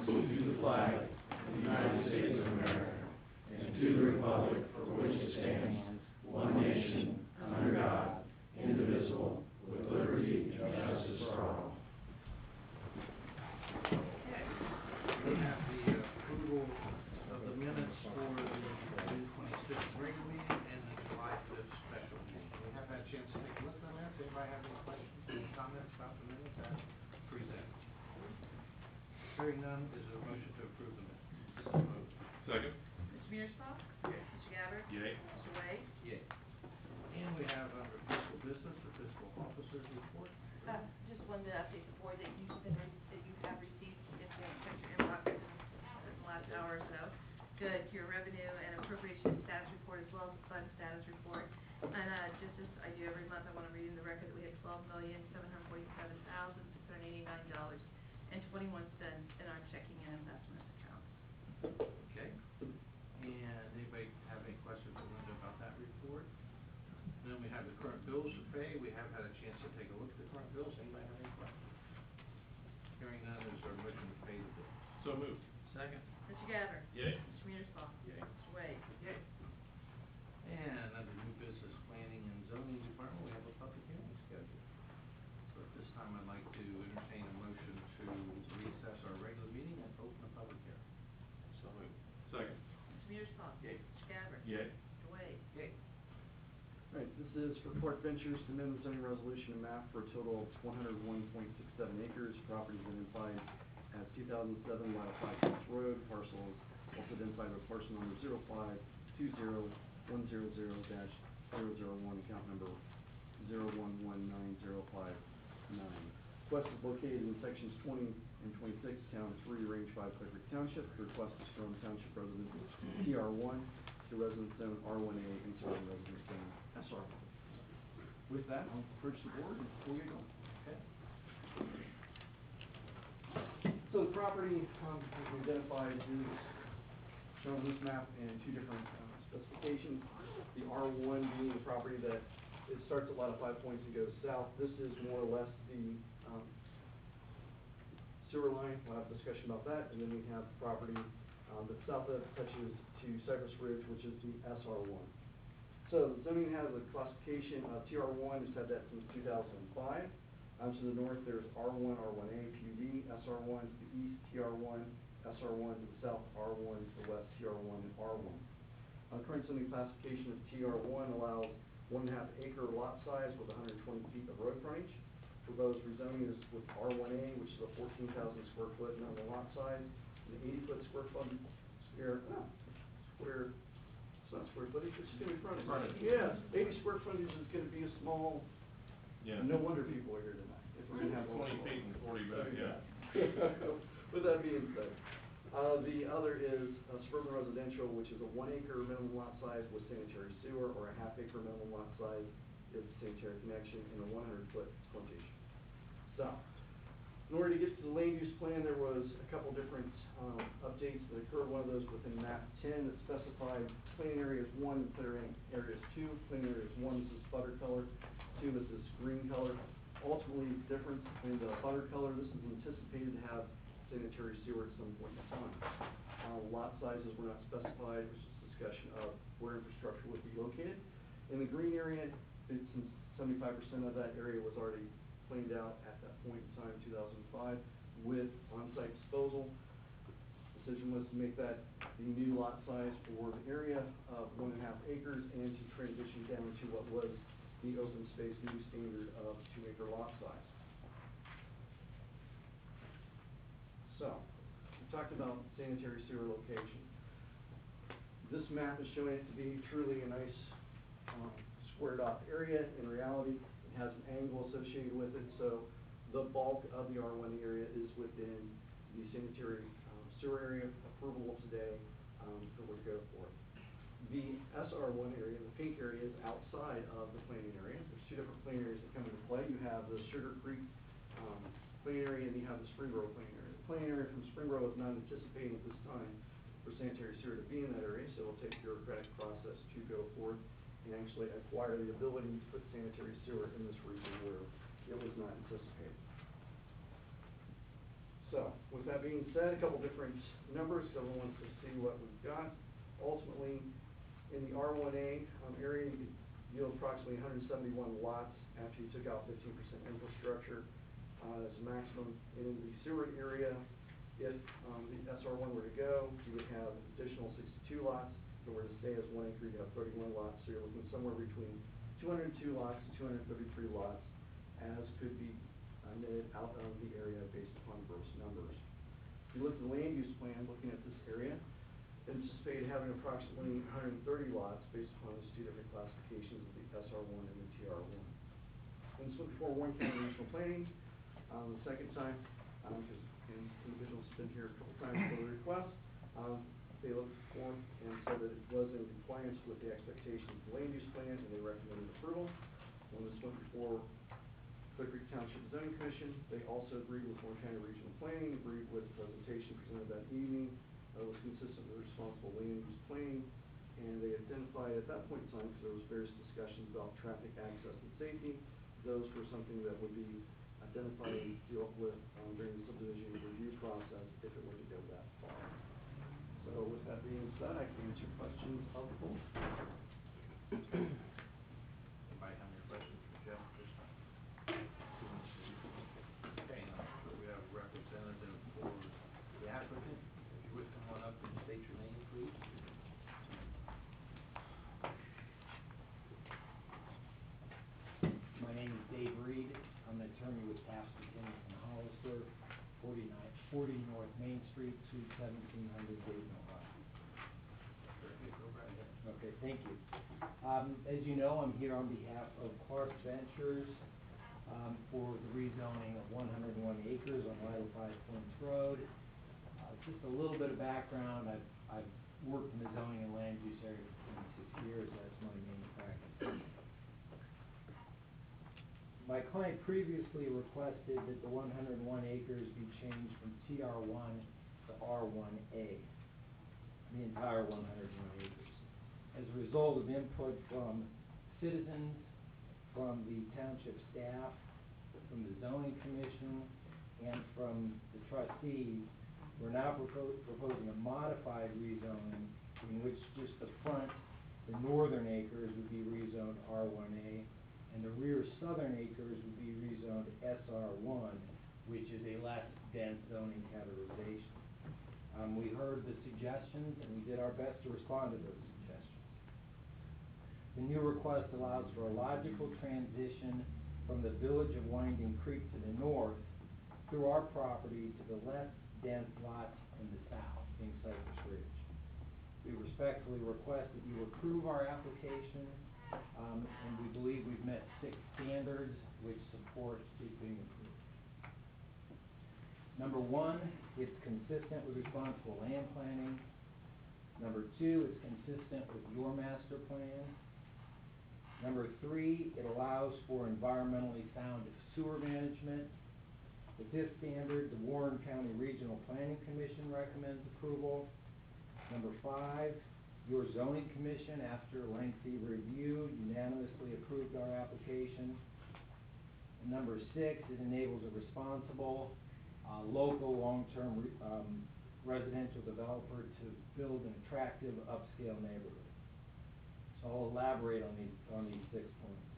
to the flag of the United States of America, and to the republic for which it stands, one nation, under God, indivisible, with liberty and justice for all. We have the approval of the minutes for the June 26th regular meeting and the July 5th special meeting. We have had a chance to take a look at them. Does anybody have any questions or comments about the minutes as presented? Hearing none, is there a motion to approve the minutes? So moved. Second. Mr. Mearsclaw? Yay. Mr. Gabbard? Yay. Mr. Wade? Yay. And we have under fiscal business, the fiscal officer's report. Just wanted to update the board that you have received, if you haven't checked your inbox in the last hour or so, your revenue and appropriation status report as well as the fund status report. And just as I do every month, I want to read in the record that we have $12,747,689.21 in our checking and investment accounts. Okay. And anybody have any questions or Linda about that report? Then we have the current bills to pay. We have had a chance to take a look at the current bills. Anybody have any questions? Hearing none, is there a motion to pay the bills? So moved. Second. Mr. Gabbard? Yay. Mr. Mearsclaw? Yay. Mr. Wade? Yay. And under new business planning and zoning department, we have a public hearing scheduled. So at this time, I'd like to entertain a motion to recess our regular meeting and open a public hearing. So moved. Second. Mr. Mearsclaw? Yay. Mr. Gabbard? Yay. Mr. Wade? Yay. Right, this is for Court Ventures to amend the zoning resolution and map for a total of 101.67 acres. Property is identified as 2007 Wildfire Beach Road, parcels also identified with parcel number 0520100-001, account number 0119059. Request is located in sections 20 and 26, Town 3, Range 5, Clearcreek Township. The request is from Township residents TR1 to residence zone R1A and surrounding residence zone SR. With that, I'll approach the board and we'll get going. Okay. So the property has been identified is shown on this map in two different specifications. The R1 being the property that it starts at lot of 5 points and goes south. This is more or less the sewer line. We'll have a discussion about that. And then we have the property that south of touches to Cypress Ridge, which is the SR1. So the zoning has a classification of TR1. It's had that since 2005. To the north, there's R1, R1A, PUD, SR1 to the east, TR1, SR1 to the south, R1 to the west, TR1 and R1. Current zoning classification of TR1 allows 1.5 acre lot size with 120 feet of road frontage. Proposed rezoning is with R1A, which is a 14,000 square foot minimum lot size, and 80-foot square footage. It's not square footage, it's going to be frontage. Yes, 80 square footage is going to be a small. Yeah. No wonder people are here tonight. If we're going to have 20 feet and 40 back, yeah. With that being said, the other is suburban residential, which is a 1 acre minimum lot size with sanitary sewer, or a ½ acre minimum lot size if sanitary connection, and a 100-foot frontage. So, in order to get to the land use plan, there was a couple different updates that occurred. One of those within map 10 that specified planning areas 1 and planning areas 2. Planning areas 1, this is butter color. 2, this is green color. Ultimately, the difference between the butter color, this is anticipated to have sanitary sewer at some point in time. Lot sizes were not specified, which is discussion of where infrastructure would be located. In the green area, since 75% of that area was already planed out at that point in time, 2005, with on-site disposal. Decision was to make that the new lot size for the area of 1.5 acres and to transition down to what was the open space new standard of 2 acre lot size. So, we talked about sanitary sewer location. This map is showing it to be truly a nice squared off area. In reality, it has an angle associated with it, so the bulk of the R1 area is within the sanitary sewer area. Approval today that we're to go for. The SR1 area, the pink area, is outside of the planning area. There's two different planning areas that come into play. You have the Sugar Creek planning area, and you have the Springboro planning area. The planning area from Springboro is not anticipating at this time for sanitary sewer to be in that area, so it'll take a bureaucratic process to go forward and actually acquire the ability to put sanitary sewer in this region where it was not anticipated. So, with that being said, a couple different numbers, so everyone wants to see what we've got. Ultimately, in the R1A area, you could yield approximately 171 lots after you took out 15% infrastructure. As a maximum in the sewer area. If the SR1 were to go, you would have additional 62 lots. If it were to stay as 1 acre, you'd have 31 lots. So you're looking somewhere between 202 lots to 233 lots, as could be netted out of the area based upon gross numbers. If you look at the land use plan, looking at this area, anticipate having approximately 130 lots based upon those two different classifications of the SR1 and the TR1. And so before Warren County Regional Planning, the second time, because individuals have been here a couple times for the request, they looked forth and said that it was in compliance with the expectations of the land use plan, and they recommended approval. When this went before Clearcreek Township Zoning Commission, they also agreed with Warren County Regional Planning, agreed with the presentation presented that evening, was consistent with responsible land use planning, and they identified at that point in time, because there was various discussions about traffic access and safety, those were something that would be identified and dealt with during the subdivision review process if it were to go that far. So with that being said, I can answer questions of the board. Anybody have any questions for Jeff this time? Okay, now, we have a representative for the applicant. If you would come on up and state your name, please. My name is Dave Reed. I'm an attorney with Tasker, Kenneth and Hollister, 40 North Main Street, Suite 1700, Dayton, Ohio. Go right ahead. Okay, thank you. As you know, I'm here on behalf of Clark Ventures for the rezoning of 101 acres on Lytle Five Points Road. Just a little bit of background. I've worked in the zoning and land use area for 26 years. That's my main practice. My client previously requested that the 101 acres be changed from TR1 to R1A, the entire 101 acres. As a result of input from citizens, from the township staff, from the zoning commission, and from the trustees, we're now proposing a modified rezoning in which just the front, the northern acres would be rezoned R1A, and the rear southern acres would be rezoned SR1, which is a less dense zoning categorization. We heard the suggestions, and we did our best to respond to those suggestions. The new request allows for a logical transition from the village of Winding Creek to the north through our property to the less dense lots in the south, being Cypress Ridge. We respectfully request that you approve our application, and we believe we've met 6 standards which support it being approved. Number 1, it's consistent with responsible land planning. Number 2, it's consistent with your master plan. Number 3, it allows for environmentally sound sewer management. The 5th standard, the Warren County Regional Planning Commission recommends approval. Number 5, your zoning commission, after lengthy review, unanimously approved our application. And number 6, it enables a responsible, local, long-term residential developer to build an attractive upscale neighborhood. So I'll elaborate on these 6 points.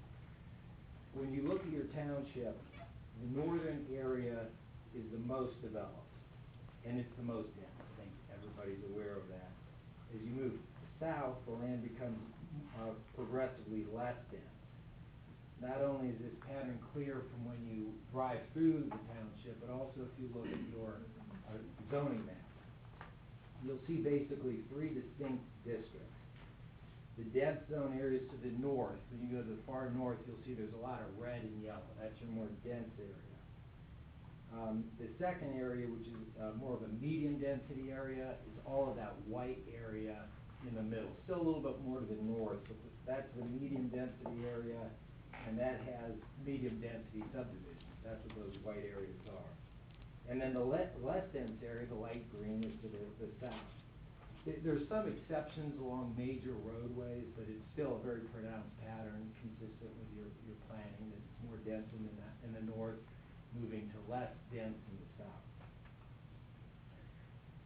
When you look at your township, the northern area is the most developed, and it's the most dense. I think everybody's aware of that. As you move south, the land becomes progressively less dense. Not only is this pattern clear from when you drive through the township, but also if you look at your zoning map, you'll see basically 3 distinct districts. The dense zone areas to the north, when you go to the far north, you'll see there's a lot of red and yellow. That's your more dense area. The second area, which is more of a medium density area, is all of that white area in the middle. Still a little bit more to the north, but that's the medium density area, and that has medium density subdivisions. That's what those white areas are. And then the less dense area, the light green, is to the south. There's some exceptions along major roadways, but it's still a very pronounced pattern consistent with your planning. It's more dense in the north, moving to less dense in the south.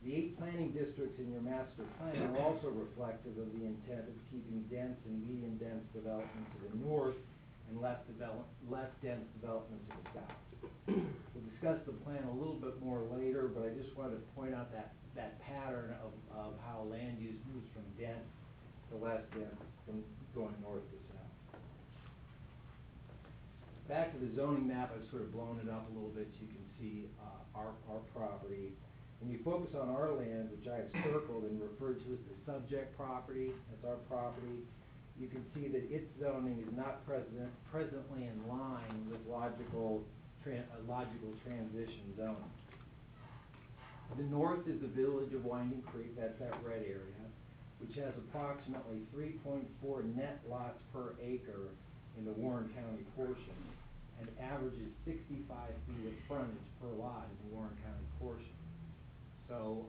The 8 planning districts in your master plan are also reflective of the intent of keeping dense and medium dense development to the north and less dense development to the south. We'll discuss the plan a little bit more later, but I just wanted to point out that pattern of how land use moves from dense to less dense from going north to south. Back to the zoning map, I've sort of blown it up a little bit so you can see our property. When you focus on our land, which I have circled and referred to as the subject property, that's our property, you can see that its zoning is not presently in line with logical transition zoning. The north is the village of Winding Creek, that's that red area, which has approximately 3.4 net lots per acre in the Warren County portion, and averages 65 feet of frontage per lot in the Warren County portion. So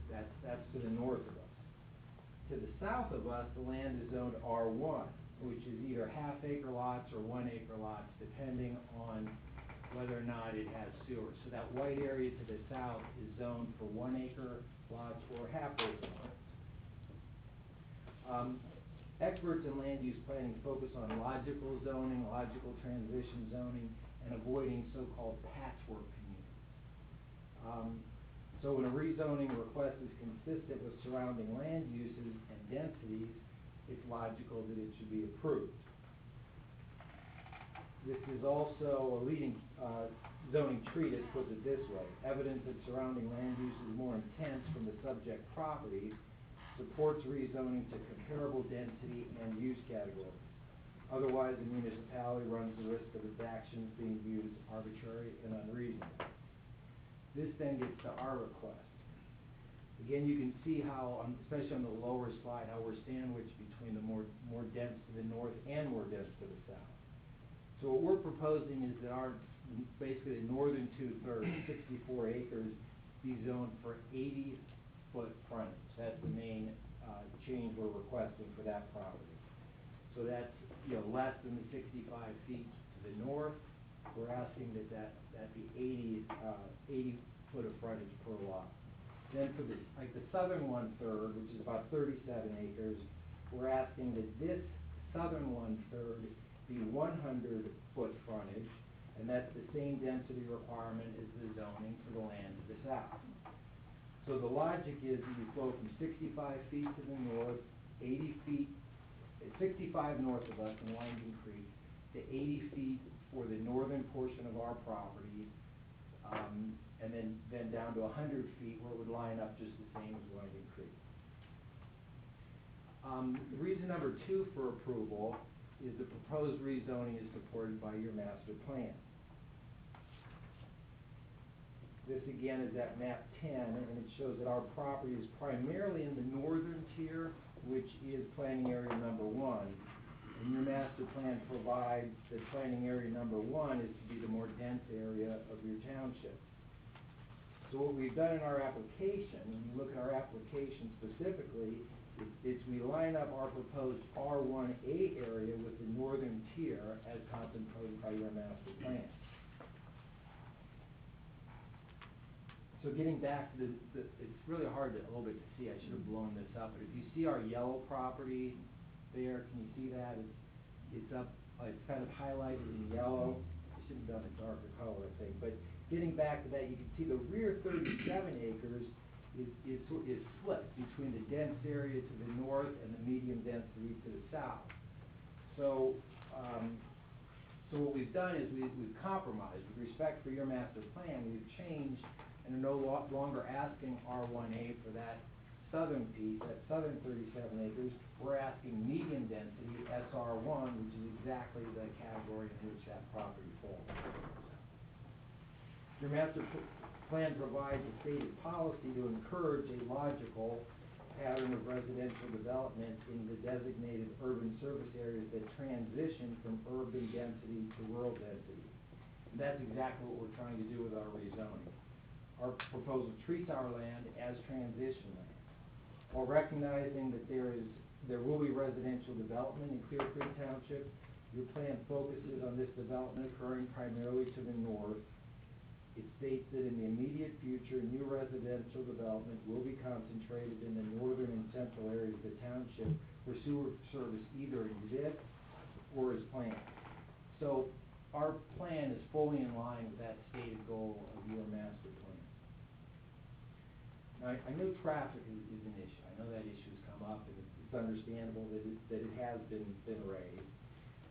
that's to the north of us. To the south of us, the land is zoned R1, which is either half-acre lots or 1-acre lots, depending on whether or not it has sewer. So that white area to the south is zoned for 1-acre lots or half-acre lots. Experts in land use planning focus on logical zoning, logical transition zoning, and avoiding so-called patchwork communities. So when a rezoning request is consistent with surrounding land uses and densities, it's logical that it should be approved. This is also a leading zoning treatise puts it this way: evidence that surrounding land use is more intense from the subject properties supports rezoning to comparable density and use categories. Otherwise, the municipality runs the risk of its actions being viewed as arbitrary and unreasonable. This then gets to our request. Again, you can see how, especially on the lower slide, how we're sandwiched between the more dense to the north and more dense to the south. So what we're proposing is that our, basically the northern 2/3, 64 acres, be zoned for 80-foot frontage. That's the main change we're requesting for that property. So that's, less than the 65 feet to the north. We're asking that be 80 foot of frontage per lot. Then for the southern 1/3, which is about 37 acres, we're asking that this southern 1/3 be 100 foot frontage, and that's the same density requirement as the zoning for the land to the south. So the logic is that you flow from 65 feet to the north, 80 feet, 65 north of us in Winding Creek, to 80 feet for the northern portion of our property, and then down to 100 feet where it would line up just the same as Winding Creek. Reason number 2 for approval is the proposed rezoning is supported by your master plan. This again is at map 10, and it shows that our property is primarily in the northern tier, which is planning area number 1. And your master plan provides that planning area number 1 is to be the more dense area of your township. So what we've done in our application, when you look at our application specifically, is we line up our proposed R1A area with the northern tier as contemplated by your master plan. So getting back to it's really hard a little bit to see, I should have blown this up, but if you see our yellow property there, can you see that? It's up, it's kind of highlighted in yellow. I should have done a darker color, I think, but getting back to that, you can see the rear 37 acres is split between the dense area to the north and the medium density to the south. So, so what we've done is we've compromised with respect for your master plan. We've changed and are no longer asking R1A for that southern piece, that southern 37 acres. We're asking medium density SR1, which is exactly the category in which that property falls. Your master plan provides a stated policy to encourage a logical pattern of residential development in the designated urban service areas that transition from urban density to rural density. And that's exactly what we're trying to do with our rezoning. Our proposal treats our land as transition land, while recognizing that there will be residential development in Clearcreek Township. Your plan focuses on this development occurring primarily to the north, it states that in the immediate future, new residential development will be concentrated in the northern and central areas of the township where sewer service either exists or is planned. So our plan is fully in line with that stated goal of your master plan. Now, I know traffic is an issue. I know that issue has come up, and it's understandable that it has been raised.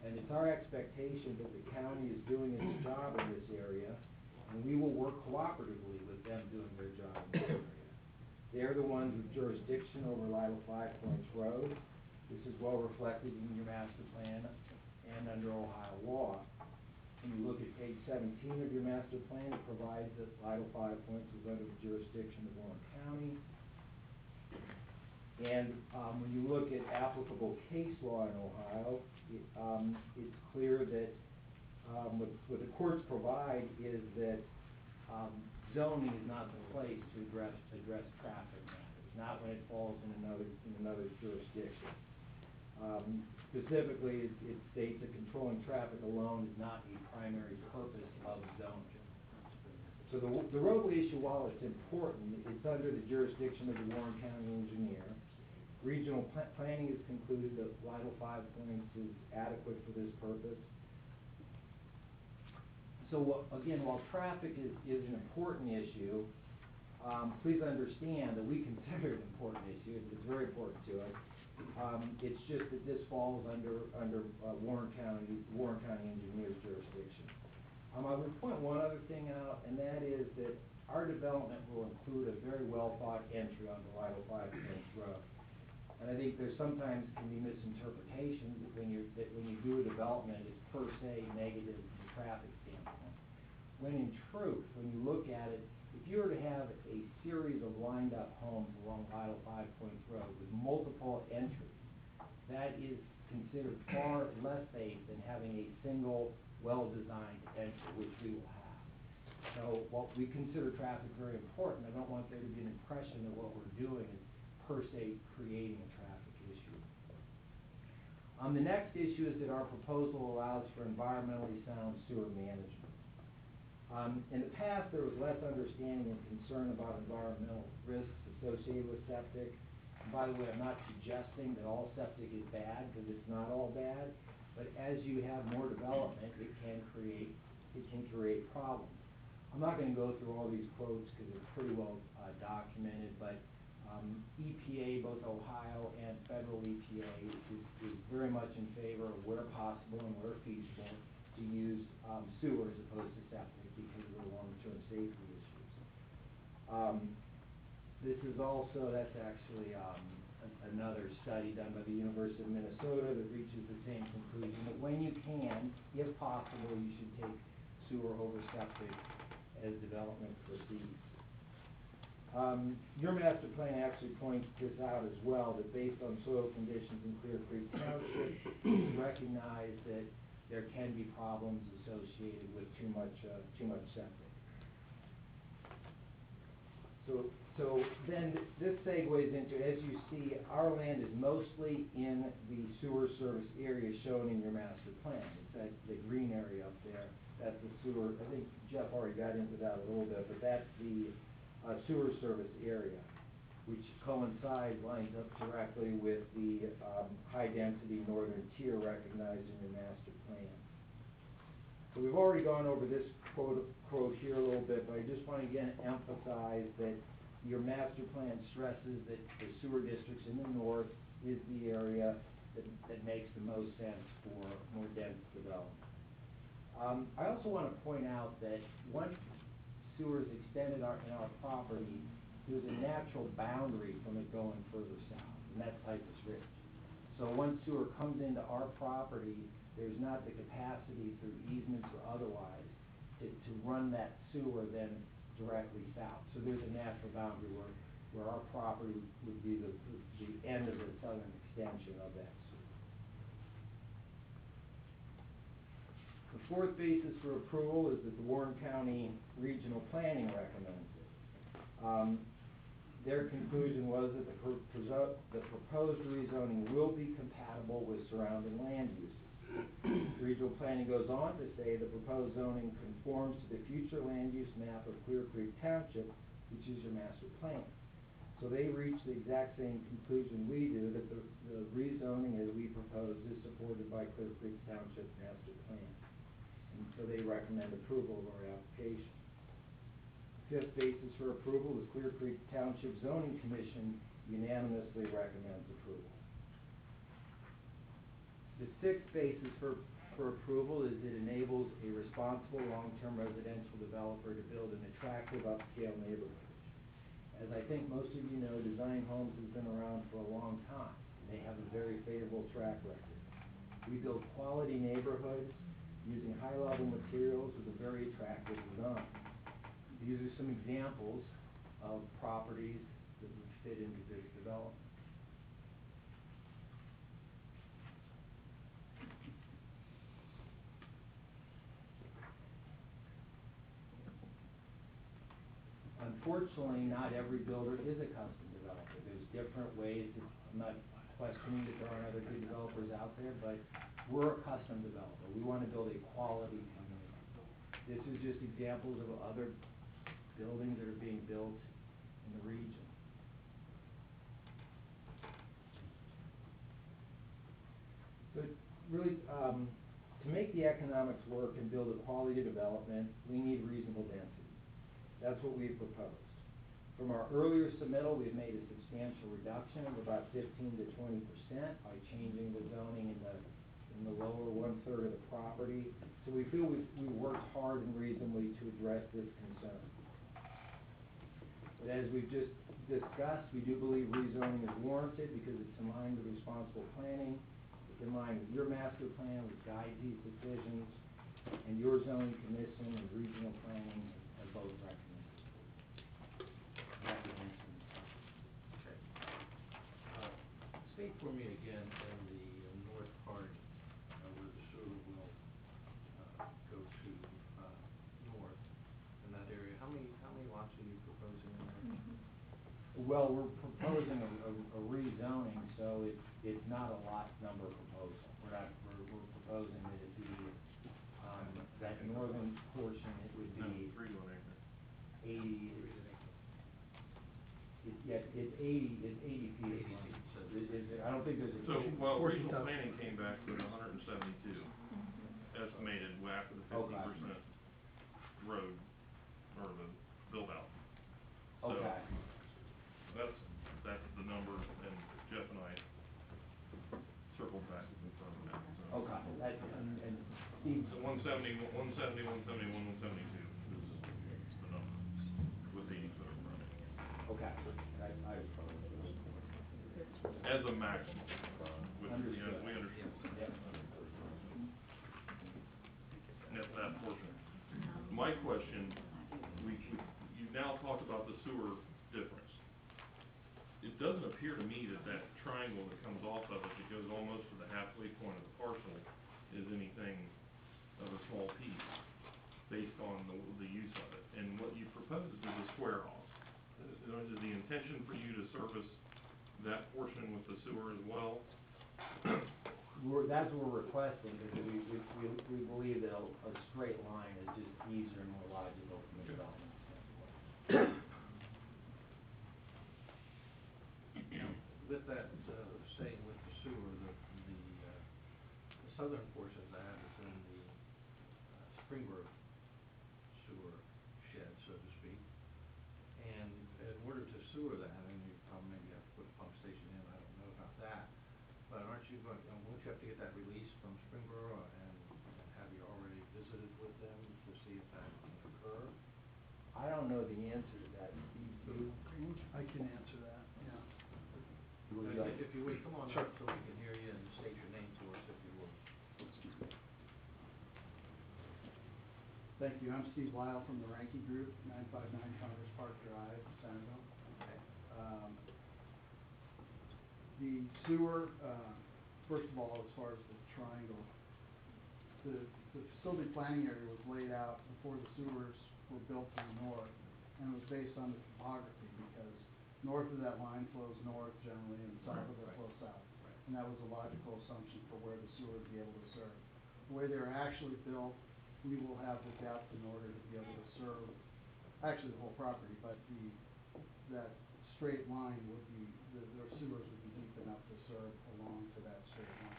And it's our expectation that the county is doing its job in this area, and we will work cooperatively with them doing their job in this area. They're the ones with jurisdiction over Lytle 5 Points Road. This is well reflected in your master plan and under Ohio law. When you look at page 17 of your master plan, it provides that Lytle 5 Points is under the jurisdiction of Warren County. And when you look at applicable case law in Ohio, it's clear that what the courts provide is that zoning is not the place to address traffic matters, not when it falls in another jurisdiction. Specifically, it states that controlling traffic alone is not a primary purpose of zoning. So the roadway issue, while it's important, it's under the jurisdiction of the Warren County engineer. Regional planning has concluded that Lytle 5 Points is adequate for this purpose. So again, while traffic is an important issue, please understand that we consider it an important issue. It's very important to us. It's just that this falls under Warren County engineer's jurisdiction. I would point one other thing out, and that is that our development will include a very well thought entry onto Lytle 5 Points Road. And I think there sometimes can be misinterpretations that when you do a development, it's per se negative from a traffic standpoint. When in truth, when you look at it, if you were to have a series of lined up homes along Lytle 5 Points Road with multiple entries, that is considered far less safe than having a single well-designed entry, which we will have. So while we consider traffic very important, I don't want there to be an impression that what we're doing is per se creating a traffic issue. The next issue is that our proposal allows for environmentally sound sewer management. In the past, there was less understanding and concern about environmental risks associated with septic. And by the way, I'm not suggesting that all septic is bad, because it's not all bad. But as you have more development, it can create problems. I'm not going to go through all these quotes because it's pretty well documented, but EPA, both Ohio and federal EPA, is very much in favor of where possible and where feasible to use sewer as opposed to septic because of the long-term safety issues. This is also, that's actually another study done by the University of Minnesota that reaches the same conclusion, that when you can, if possible, you should take sewer over septic as development proceeds. Your master plan actually points this out as well, that based on soil conditions in Clearcreek Township, we recognize that there can be problems associated with too much septic. So then this segues into, as you see, our land is mostly in the sewer service area shown in your master plan. It's that the green area up there. That's the sewer. I think Jeff already got into that a little bit, but that's the sewer service area, which coincides, lines up directly with the high-density northern tier recognized in your master plan. So we've already gone over this quote here a little bit, but I just want to again emphasize that your master plan stresses that the sewer districts in the north is the area that makes the most sense for more dense development. I also want to point out that once sewer is extended in our property, there's a natural boundary from it going further south, and that's Cypress Ridge. So once sewer comes into our property, there's not the capacity through easements or otherwise to run that sewer then directly south. So there's a natural boundary where our property would be the end of the southern extension of that sewer. The fourth basis for approval is that the Warren County Regional Planning recommends it. Their conclusion was that the proposed rezoning will be compatible with surrounding land uses. Regional planning goes on to say the proposed zoning conforms to the future land use map of Clearcreek Township, which is your master plan. So they reach the exact same conclusion we do, that the rezoning as we propose is supported by Clearcreek Township master plan. And so they recommend approval of our application. Fifth basis for approval is Clearcreek Township Zoning Commission unanimously recommends approval. The sixth basis for approval is it enables a responsible long-term residential developer to build an attractive upscale neighborhood. As I think most of you know, Design Homes has been around for a long time, and they have a very favorable track record. We build quality neighborhoods using high-level materials with a very attractive design. These are some examples of properties that would fit into this development. Unfortunately, not every builder is a custom developer. There's different ways. I'm not questioning that there aren't other good developers out there, but we're a custom developer. We want to build a quality community. This is just examples of other buildings that are being built in the region. But really, to make the economics work and build a quality development, we need reasonable density. That's what we've proposed. From our earlier submittal, we've made a substantial reduction of about 15 to 20% by changing the zoning in the lower one-third of the property. So we feel we worked hard and reasonably to address this concern. But as we've just discussed, we do believe rezoning is warranted because it's in line with responsible planning, it's in line with your master plan, which guides these decisions, and your zoning commission and regional planning have both recommended. Okay. State for me again in the north part where the sewer will go to north in that area. How many lots are you proposing in there? Well, we're proposing a rezoning, so it's not a lot number proposal. We're proposing that it be, that northern portion, it would be 3 to an acre. 80, it's 80 feet. I don't think there's a. So, well, regional planning came back with 172 estimated after the 50% road, or the build out. So Okay. That's the number, and Jeff and I circled back and confirmed that, so. Okay, and Steve. So 170, 171 is the number with the easement in front. Okay, As a maximum, which, Understood. we understand. Yep. That portion. My question, you've now talked about the sewer difference. It doesn't appear to me that triangle that comes off of it, that goes almost to the halfway point of the parcel, is anything of a small piece, based on the use of it. And what you proposed is a square house. Is the intention for you to service that portion with the sewer as well? That's what we're requesting, because we believe that a straight line is just easier and more logical from the development standpoint. With that, staying with the sewer, the southern portion of that is in the Springboro sewer shed, so to speak. And in order to sewer that, and you probably maybe have to put a pump station in, I don't know about that. But won't you have to get that release from Springboro, and have you already visited with them to see if that can occur? I don't know the answer to that, Steve. I can answer that, yeah. Would you like- If you would, come on up so we can hear you and state your name for us, if you would. Thank you, I'm Steve Lyle from the Ranky Group, 959 Congress Park Drive, Centerville. The sewer, first of all, as far as the triangle, the facility planning area was laid out before the sewers were built to the north, and it was based on the topography, because north of that line flows north generally, and south of it flows south. and that was a logical assumption for where the sewer would be able to serve. The way they're actually built, we will have the depth in order to be able to serve, actually the whole property, but that straight line would be, their sewers would be deep enough to serve along to that straight line.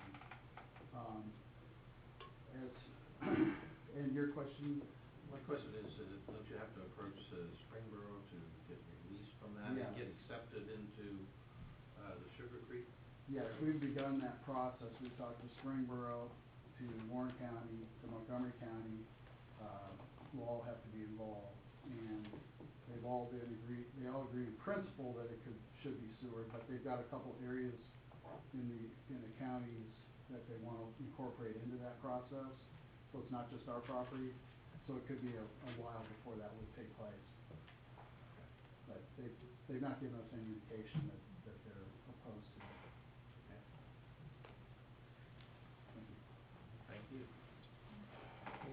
And your question? My question is, don't you have to approach Springboro to get released from that Yeah. and get accepted into the Sugar Creek? Yes, we've begun that process. We've talked to Springboro, to Warren County, to Montgomery County, who all have to be involved. And they've all they all agree in principle that it should be sewered, but they've got a couple areas in the counties that they want to incorporate into that process. So it's not just our property, so it could be a while before that would take place. But they've not given us any indication that they're opposed to it. Okay. Thank you. Thank you.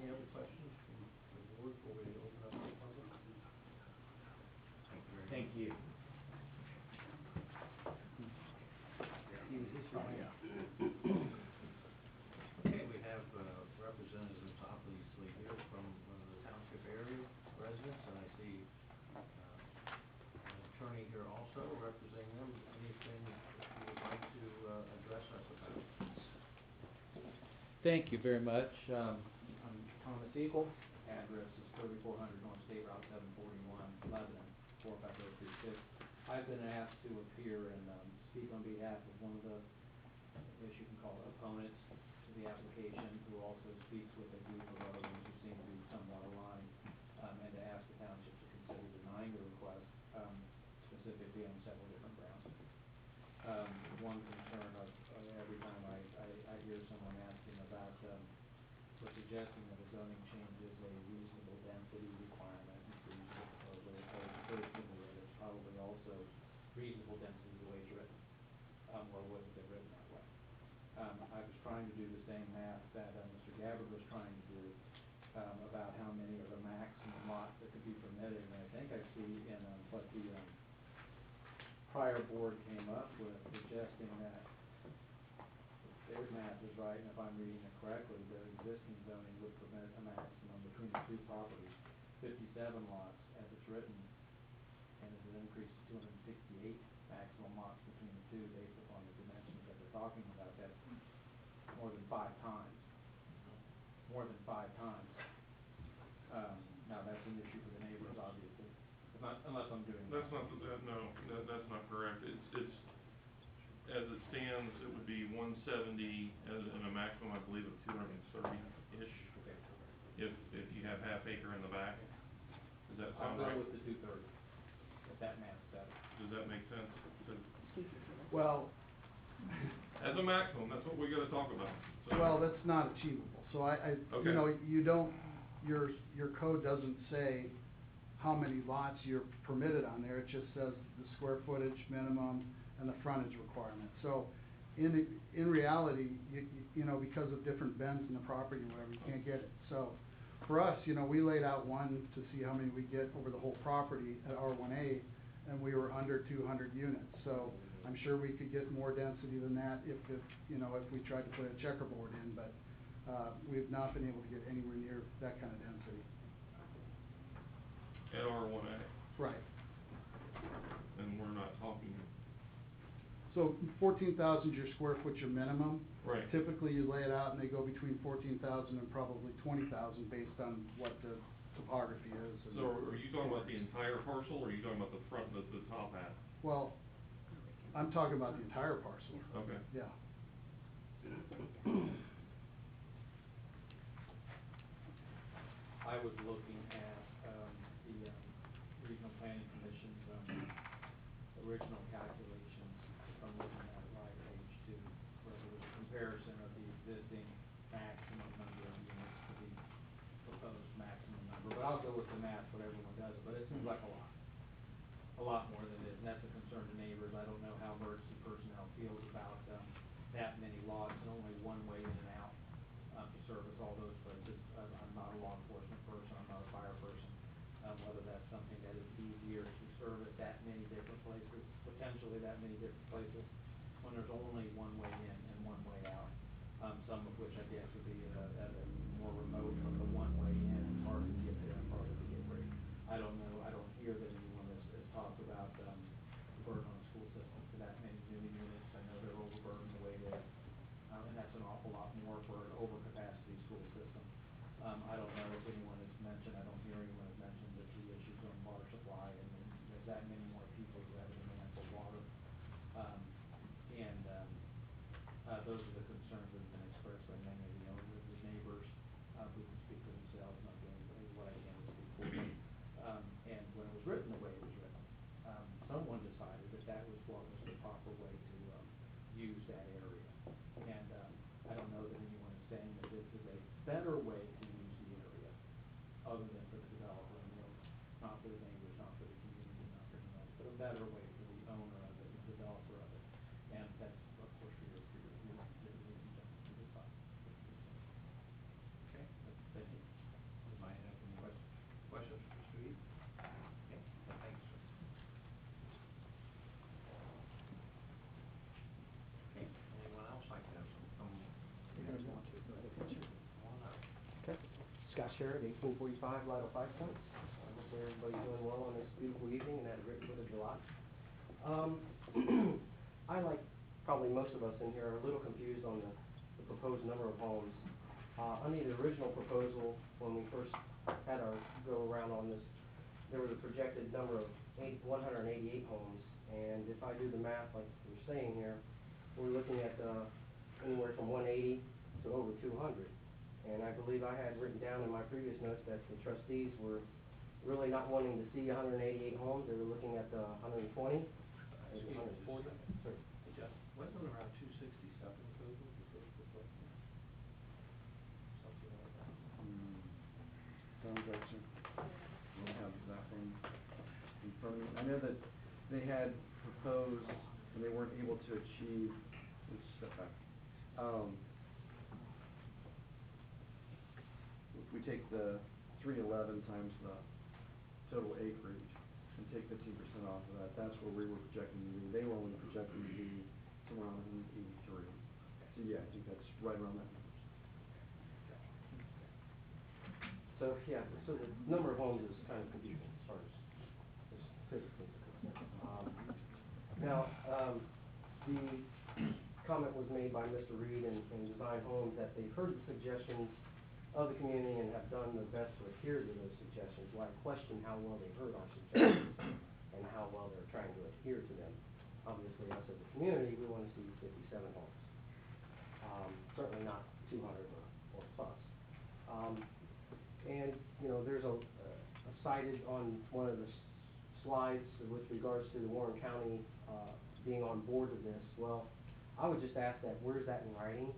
Any other questions from the board before we open up the public? Thank you. Okay, we have representatives obviously here from the township area residents, and I see an attorney here also representing them. Anything that you would like to address us about? Thank you very much. I'm Thomas Eagle. Address is 3400 North State Route 741, Lebanon, 45036. I've been asked to appear and speak on behalf of one of the, I guess you can call it opponents to the application, who also speaks with a group of other ones who seem to be somewhat aligned, and to ask the township to consider denying the request, specifically on several different grounds. One concern of every time I hear someone asking about, or suggesting that a zoning change is a reasonable density requirement, and for each proposal, there's probably also reasonable density the way it's written, or was it written that way. I was trying to do the same math that Mr. Gabbard was trying to do, about how many are the maximum lots that could be permitted, and I think I see in what the prior board came up with, suggesting that if their math is right, and if I'm reading it correctly, the existing zoning would permit a maximum between the two properties, 57 lots as it's written, and as it increased to 268 maximum lots between the two based upon the dimensions that they're talking about. That's more than 5 times. More than 5 times. Now that's an issue for the neighbors, obviously. Unless I'm doing That's not, that's not correct. It's, as it stands, it would be 170 and a maximum, I believe, of 230-ish. Okay. If you have half acre in the back. Does that I'll sound go right? with the 230, if that math's better. Does that make sense? Well, As a maximum, that's what we gotta talk about. So- well, that's not achievable. So Okay. you know, you don't, your code doesn't say how many lots you're permitted on there. It just says the square footage minimum and the frontage requirement. So in reality, you know, because of different bends in the property or whatever, you can't get it. So for us, you know, we laid out one to see how many we get over the whole property at R1A, and we were under 200 units. So I'm sure we could get more density than that if you know, if we tried to put a checkerboard in, but we've not been able to get anywhere near that kind of density. At R1A, Right. and we're not talking, So 14,000 is your square foot, your minimum. right. Typically, you lay it out and they go between 14,000 and probably 20,000 based on what the topography is. and- So are you talking about the entire parcel, or are you talking about the front, the top half? Well, I'm talking about the entire parcel. Okay. Yeah. I was looking at the Regional Planning Commission's original calculations, if I'm looking at it right, page 2, where there was a comparison of the existing maximum number of units to the proposed maximum number. But I'll go with the math, what everyone does, but it seems like a lot more than it is, and that's a concern to neighbors. I don't know how emergency personnel feels about that many lots and only one way in and out to service all those places. I'm not a law enforcement person, I'm not a fire person. Whether that's something that is easier to service that many different places, potentially that many different places. when there's only one way in and one way out. Some of which I guess would be at a more remote, but the one way in, harder to get there and farther to get free. I don't know, I don't hear that anyone has talked about, the burden on the school system for that many new units. I know they're overburdened the way it is, and that's an awful lot more for an overcapacity school system. I don't know if anyone has mentioned, I don't hear anyone has mentioned that the issues on water supply, and there's that many more people who have a demand for water. Those are the concerns that have been expressed by many of the owners, the neighbors, who can speak for themselves, not being what I can speak for them. And when it was written the way it was written, someone decided that that was what was the proper way to, use that area. And, I don't know that anyone is saying that this is a better way to use the area, other than for the developer and the owner, not for the neighbors, not for the community, not for anyone else, but a better way for the owner of it, the developer of it. And that's, of course, for your ladies and gentlemen to decide. Okay, thank you. Anybody have any questions for Mr. Reed? Okay, thanks, sir. Okay, anyone else like to have some, come on up. Okay. Scott Sherrod, 1845 Lido 5 Points. I hope everybody's doing well on this beautiful evening and had a great 4th of July. I, like probably most of us in here, are a little confused on the proposed number of homes. Under the original proposal, when we first had our go around on this, there was a projected number of 188 homes. And if I do the math like you're saying here, we're looking at anywhere from 180 to over 200. And I believe I had written down in my previous notes that the trustees were really not wanting to see 188 homes. They were looking at 120, maybe 140. Sorry. Wasn't around 260 stuff in the code when you first proposed it? Something like that. Sounds like you don't have that one in front of me. I know that they had proposed, and they weren't able to achieve, let's step back. If we take the 311 times the total acreage and take 15% off of that, that's where we were projecting to be. They were only projecting to be somewhere around 183. So yeah, I think that's right around that number. So yeah, so the number of homes is kind of confusing as far as just physically. The comment was made by Mr. Reed and Design Homes that they've heard the suggestions of the community and have done their best to adhere to those suggestions. Well, I question how well they heard our suggestions and how well they're trying to adhere to them. Obviously, us as a community, we want to see 57 homes. Certainly not 200 or plus. And, you know, there's a cited on one of the slides with regards to the Warren County being on board with this. Well, I would just ask that, where's that in writing?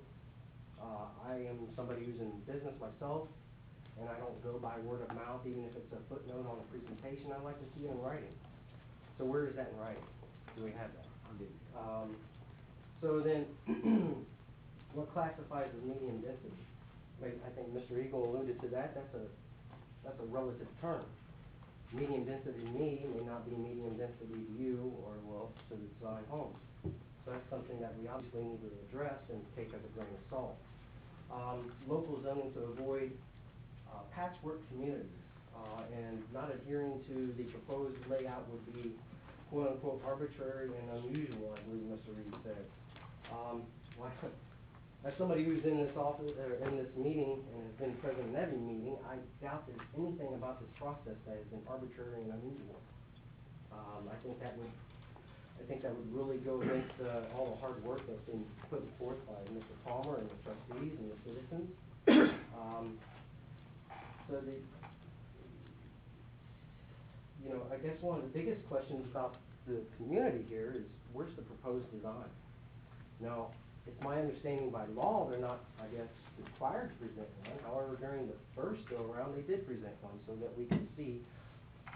I am somebody who's in business myself, and I don't go by word of mouth, even if it's a footnote on a presentation. I'd like to see it in writing. So where is that in writing? Do we have that? So then, what classifies as medium density? I think Mr. Eagle alluded to that. That's a relative term. Medium density to me may not be medium density to you or, well, to the Design Homes. So that's something that we obviously need to address and take as a grain of salt. Local zoning to avoid patchwork communities and not adhering to the proposed layout would be quote-unquote arbitrary and unusual, I believe Mr. Reed said. As somebody who's in this office or in this meeting and has been present in every meeting, I doubt there's anything about this process that has been arbitrary and unusual. I think that would really go against all the hard work that's been put forth by Mr. Palmer and the trustees and the citizens. I guess one of the biggest questions about the community here is, where's the proposed design? Now, it's my understanding by law they're not, I guess, required to present one. However, during the first go-around, they did present one so that we could see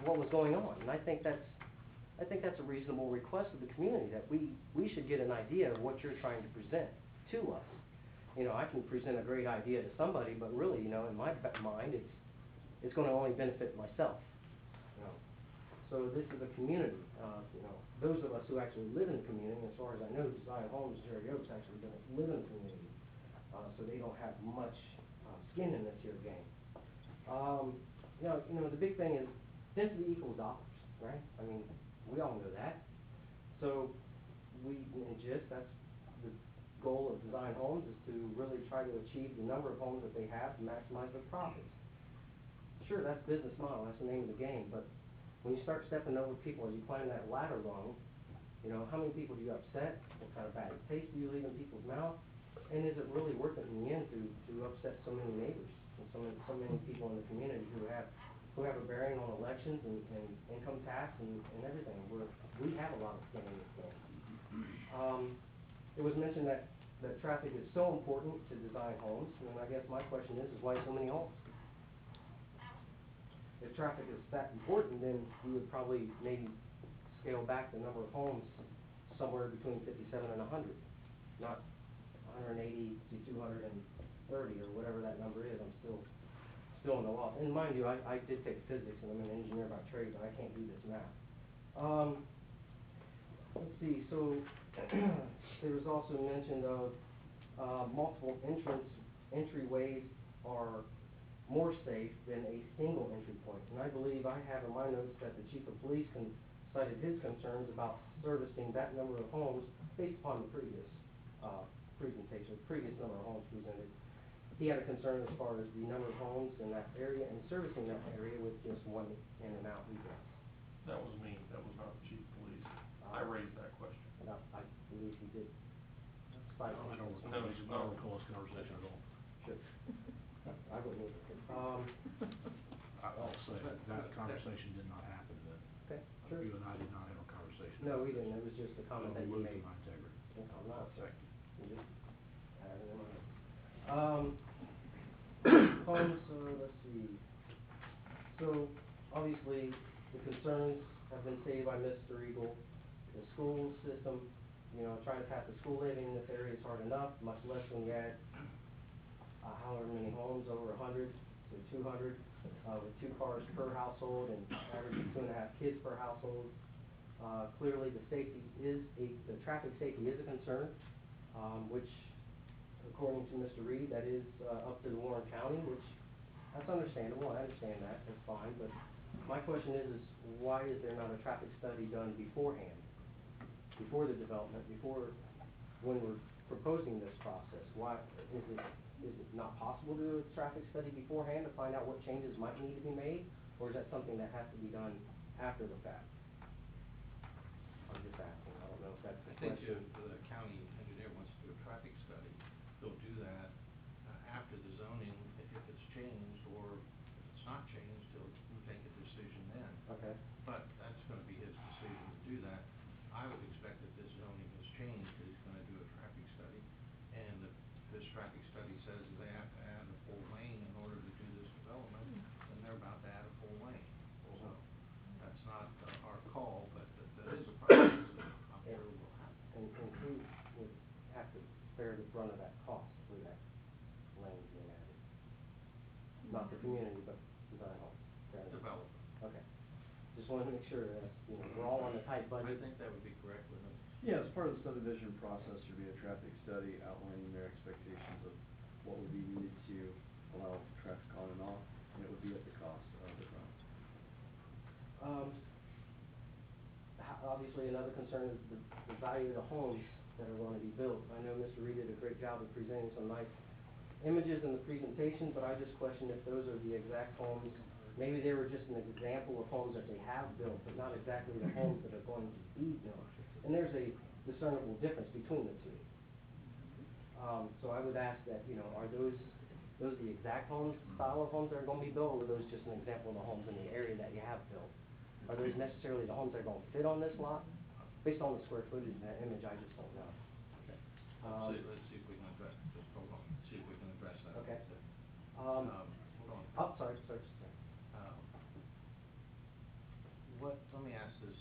what was going on. And I think that's a reasonable request of the community, that we should get an idea of what you're trying to present to us. You know, I can present a great idea to somebody, but really, in my mind, it's going to only benefit myself. So this is a community, those of us who actually live in the community, as far as I know, Design Homes, Cherry Oaks actually doesn't live in the community, so they don't have much skin in this here game. You know, the big thing is density equals dollars, right? I mean, we all know that. So in gist, that's the goal of Design Homes, is to really try to achieve the number of homes that they have to maximize their profits. Sure, that's business model, that's the name of the game, but when you start stepping over people as you climb that ladder rung, you know, how many people do you upset? What kind of bad taste do you leave in people's mouth? And is it really worth it in the end to upset so many neighbors and so many people in the community who have a bearing on elections and income tax and everything? We have a lot of skin in this game. It was mentioned that traffic is so important to Design Homes, and I guess my question is why so many homes? If traffic is that important, then we would probably maybe scale back the number of homes somewhere between 57 and 100, not 180 to 230 or whatever that number is. I'm still in the law. And mind you, I did take physics, and I'm an engineer by trade, but I can't do this math. Let's see, so there was also mention of multiple entryways are more safe than a single entry point. And I believe I have in my notes that the chief of police cited his concerns about servicing that number of homes based upon the previous previous number of homes presented. He had a concern as far as the number of homes in that area and servicing that area with just one in and out egress. That was me, that was not the chief of police. I raised that question. No, I believe he did. Cite I don't his recall, concern. I don't recall this conversation at all. Sure. I wouldn't either. I'll say, that conversation did not happen then. Okay, sure. You and I did not have a conversation. No, we didn't. It was just a comment that you I'm made. losing my integrity. I'm not. Thank you. You just had it in mind. Homes, let's see. So, obviously, the concerns have been stated by Mr. Eagle. The school system, you know, trying to pass the school living in this area is hard enough, much less when you add however many homes, over 100 to 200, with 2 cars per household and average of 2.5 kids per household. Clearly, the traffic safety is a concern, which, according to Mr. Reed, that is up to the Warren County, which that's understandable. I understand that. That's fine. But my question is why is there not a traffic study done beforehand, before the development, when we're proposing this process? Why is it not possible to do a traffic study beforehand to find out what changes might need to be made, or is that something that has to be done after the fact? I'm just asking. I don't know if that's the I think question. if the county engineer wants to do a traffic study, they'll do that after the zoning, if it's changed, or if it's not changed, he'll make a decision then. Okay. But that's gonna be his decision to do that. I would expect that this zoning has changed, that he's gonna do a traffic study, and if this traffic study says they have to add a full lane in order to do this development, then they're about to add a full lane. So, that's not our call, but that is a process that I'm sure will happen. And who would have to bear the brunt of that cost for that lane being added? Not the community, but Design Homes. Fair enough. Developer. Okay. Just wanted to make sure that, you know, we're all on a tight budget. I think that would be correct, wouldn't it? Yeah, as part of the subdivision process, there'd be a traffic study outlining their expectations of what would be needed to allow traffic on and off, and it would be at the cost of the road. Obviously, another concern is the value of the homes that are going to be built. I know Mr. Reed did a great job of presenting some nice images in the presentation, but I just question if those are the exact homes. Maybe they were just an example of homes that they have built, but not exactly the homes that are going to be built. And there's a discernible difference between the two. So I would ask that, you know, are those the exact homes, style of homes that are going to be built, or are those just an example of the homes in the area that you have built? Are those necessarily the homes that are going to fit on this lot? Based on the square footage in that image, I just don't know. Let's see if we can address, just hold on, see if we can address that. Okay. Hold on. Oh, sorry. Let me ask this,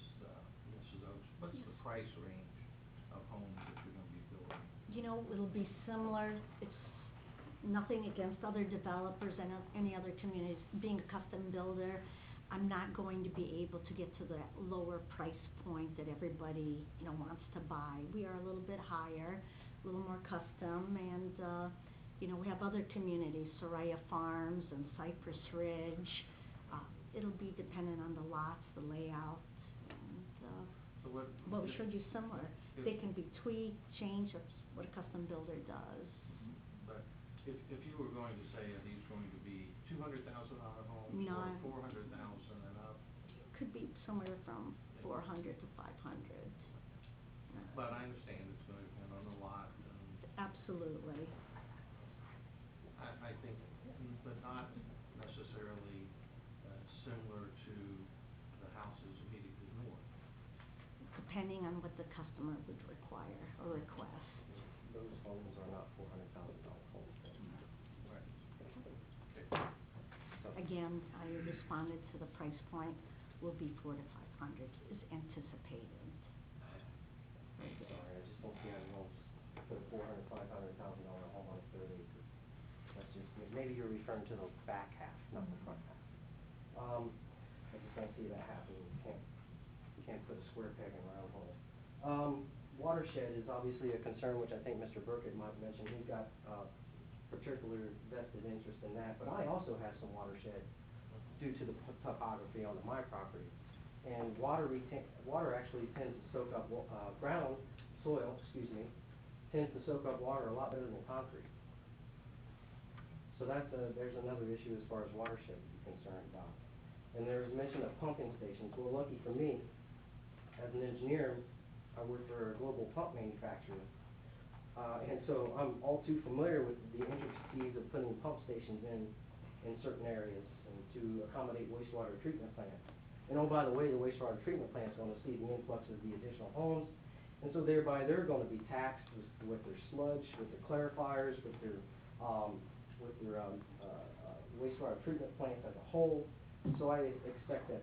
Mrs. Oaks, what's the price range of homes that you're gonna be building? You know, it'll be similar. It's nothing against other developers and any other communities. Being a custom builder, I'm not going to be able to get to the lower price point that everybody, wants to buy. We are a little bit higher, a little more custom, and, we have other communities, Soraya Farms and Cypress Ridge. It'll be dependent on the lots, the layout, and, So what we showed you similar. They can be tweaked, changed, that's what a custom builder does. But if you were going to say, are these going to be $200,000 homes No. or 400,000 and up? Could be somewhere from 400 to 500. But I understand it's gonna depend on the lot and Absolutely. I think, but not necessarily similar to the houses immediately north. Depending on what the customer would require or request. Those homes are not $400,000 homes. Right. Okay. So- Again, I responded to the price point will be 400 to 500 is anticipated. Sorry, I just don't see how you won't put a $400,000 home on a 3rd acre. That's just, maybe you're referring to the back half, not the front half. I just don't see that happening. You can't put a square peg in a round hole. Watershed is obviously a concern, which I think Mr. Burkett might mention. He's got, particular vested interest in that, but I also have some watershed due to the topography on my property. And water actually tends to soak up, soil, tends to soak up water a lot better than concrete. So there's another issue as far as watershed to be concerned about. And there was mention of pumping stations. Well, lucky for me, as an engineer, I work for a global pump manufacturer. And so I'm all too familiar with the intricacies of putting pump stations in certain areas and to accommodate wastewater treatment plants. And oh, by the way, the wastewater treatment plant's gonna see the influx of the additional homes, and so thereby they're gonna be taxed with their sludge, with their clarifiers, with their wastewater treatment plants as a whole. So I expect that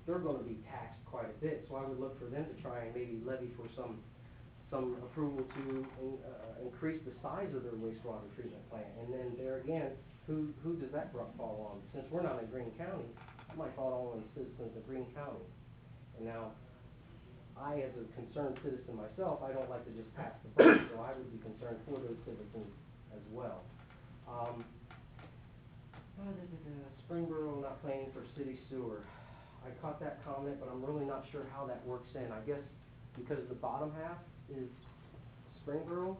they're gonna be taxed quite a bit, so I would look for them to try and maybe levy for some approval to increase the size of their wastewater treatment plant. And then there again, who does that fall on? Since we're not in Greene County, it might fall on the citizens of Greene County. And now, I as a concerned citizen myself, I don't like to just pass the buck, so I would be concerned for those citizens as well. Springboro not paying for city sewer. I caught that comment, but I'm really not sure how that works in. I guess because the bottom half is Springboro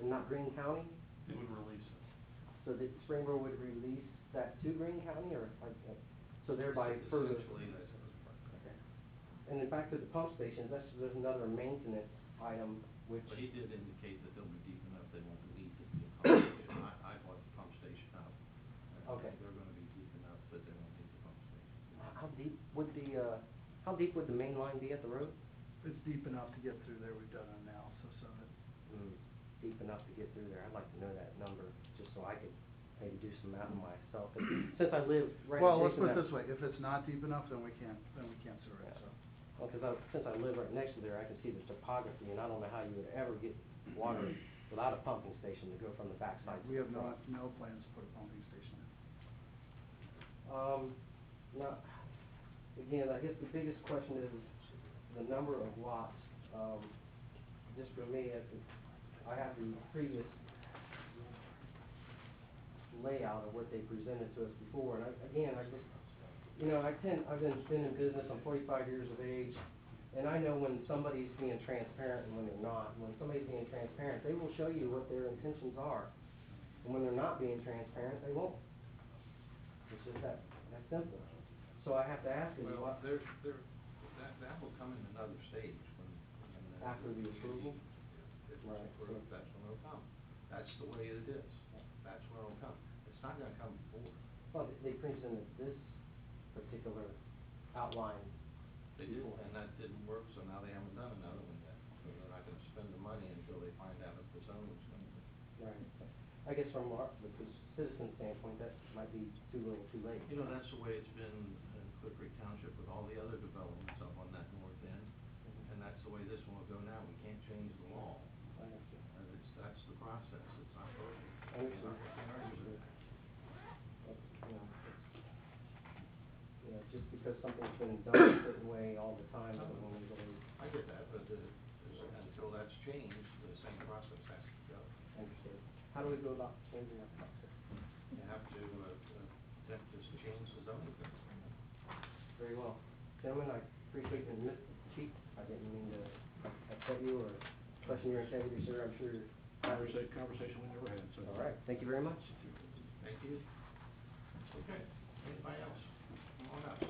and not Greene County? It would release it. So that Springboro would release that to Greene County, or, so thereby further? Essentially, that's Okay. And then back to the pump stations, there's another maintenance item, which. But he did indicate that they'll be deep enough, they won't need to be a pump station. I bought the pump station out. Okay. They're gonna be deep enough that they won't need the pump station. How deep would the main line be at the road? It's deep enough to get through there, we've done an analysis of it. Deep enough to get through there, I'd like to know that number, just so I could maybe do some math myself. Since I live right Well, let's adjacent put it to this way, if it's not deep enough, then we can't sewer it, so. Well, since I live right next to there, I can see the topography, and I don't know how you would ever get water without a pumping station to go from the backside to We the have front. no plans to put a pumping station in. Now, again, I guess the biggest question is the number of lots. Just for me, I have the previous layout of what they presented to us before, and I've been in business, I'm 45 years of age, and I know when somebody's being transparent and when they're not. When somebody's being transparent, they will show you what their intentions are, and when they're not being transparent, they won't. It's just that simple. So I have to ask is Well, what. that will come in another stage when. After the approval? If it's Right. approved, that's when it'll come. That's the way it is. That's when it'll come. It's not gonna come before. Well, they presented this particular outline. They did, and that didn't work, so now they haven't done another one yet. So they're not gonna spend the money until they find out if the zoning's gonna be. Right. I guess from the citizen standpoint, that might be too little, too late. You know, that's the way it's been in Clearcreek Township with all the other developments up on that north end. And that's the way this one will go now. We can't change the law. I understand. And that's the process. It's not perfect. I understand. Can't argue with it. But, you know, because something's been done a certain way all the time, doesn't mean there's always. I get that, but until that's changed, the same process has to go. Understood. How do we go about changing that process? You have to, attempt to change the zoning code. Very well. Gentlemen, I appreciate the Chief, I didn't mean to upset you or question your integrity, sir, I'm sure. Conversation we never had, so. All right, thank you very much. Thank you. Okay, anybody else? Come on up.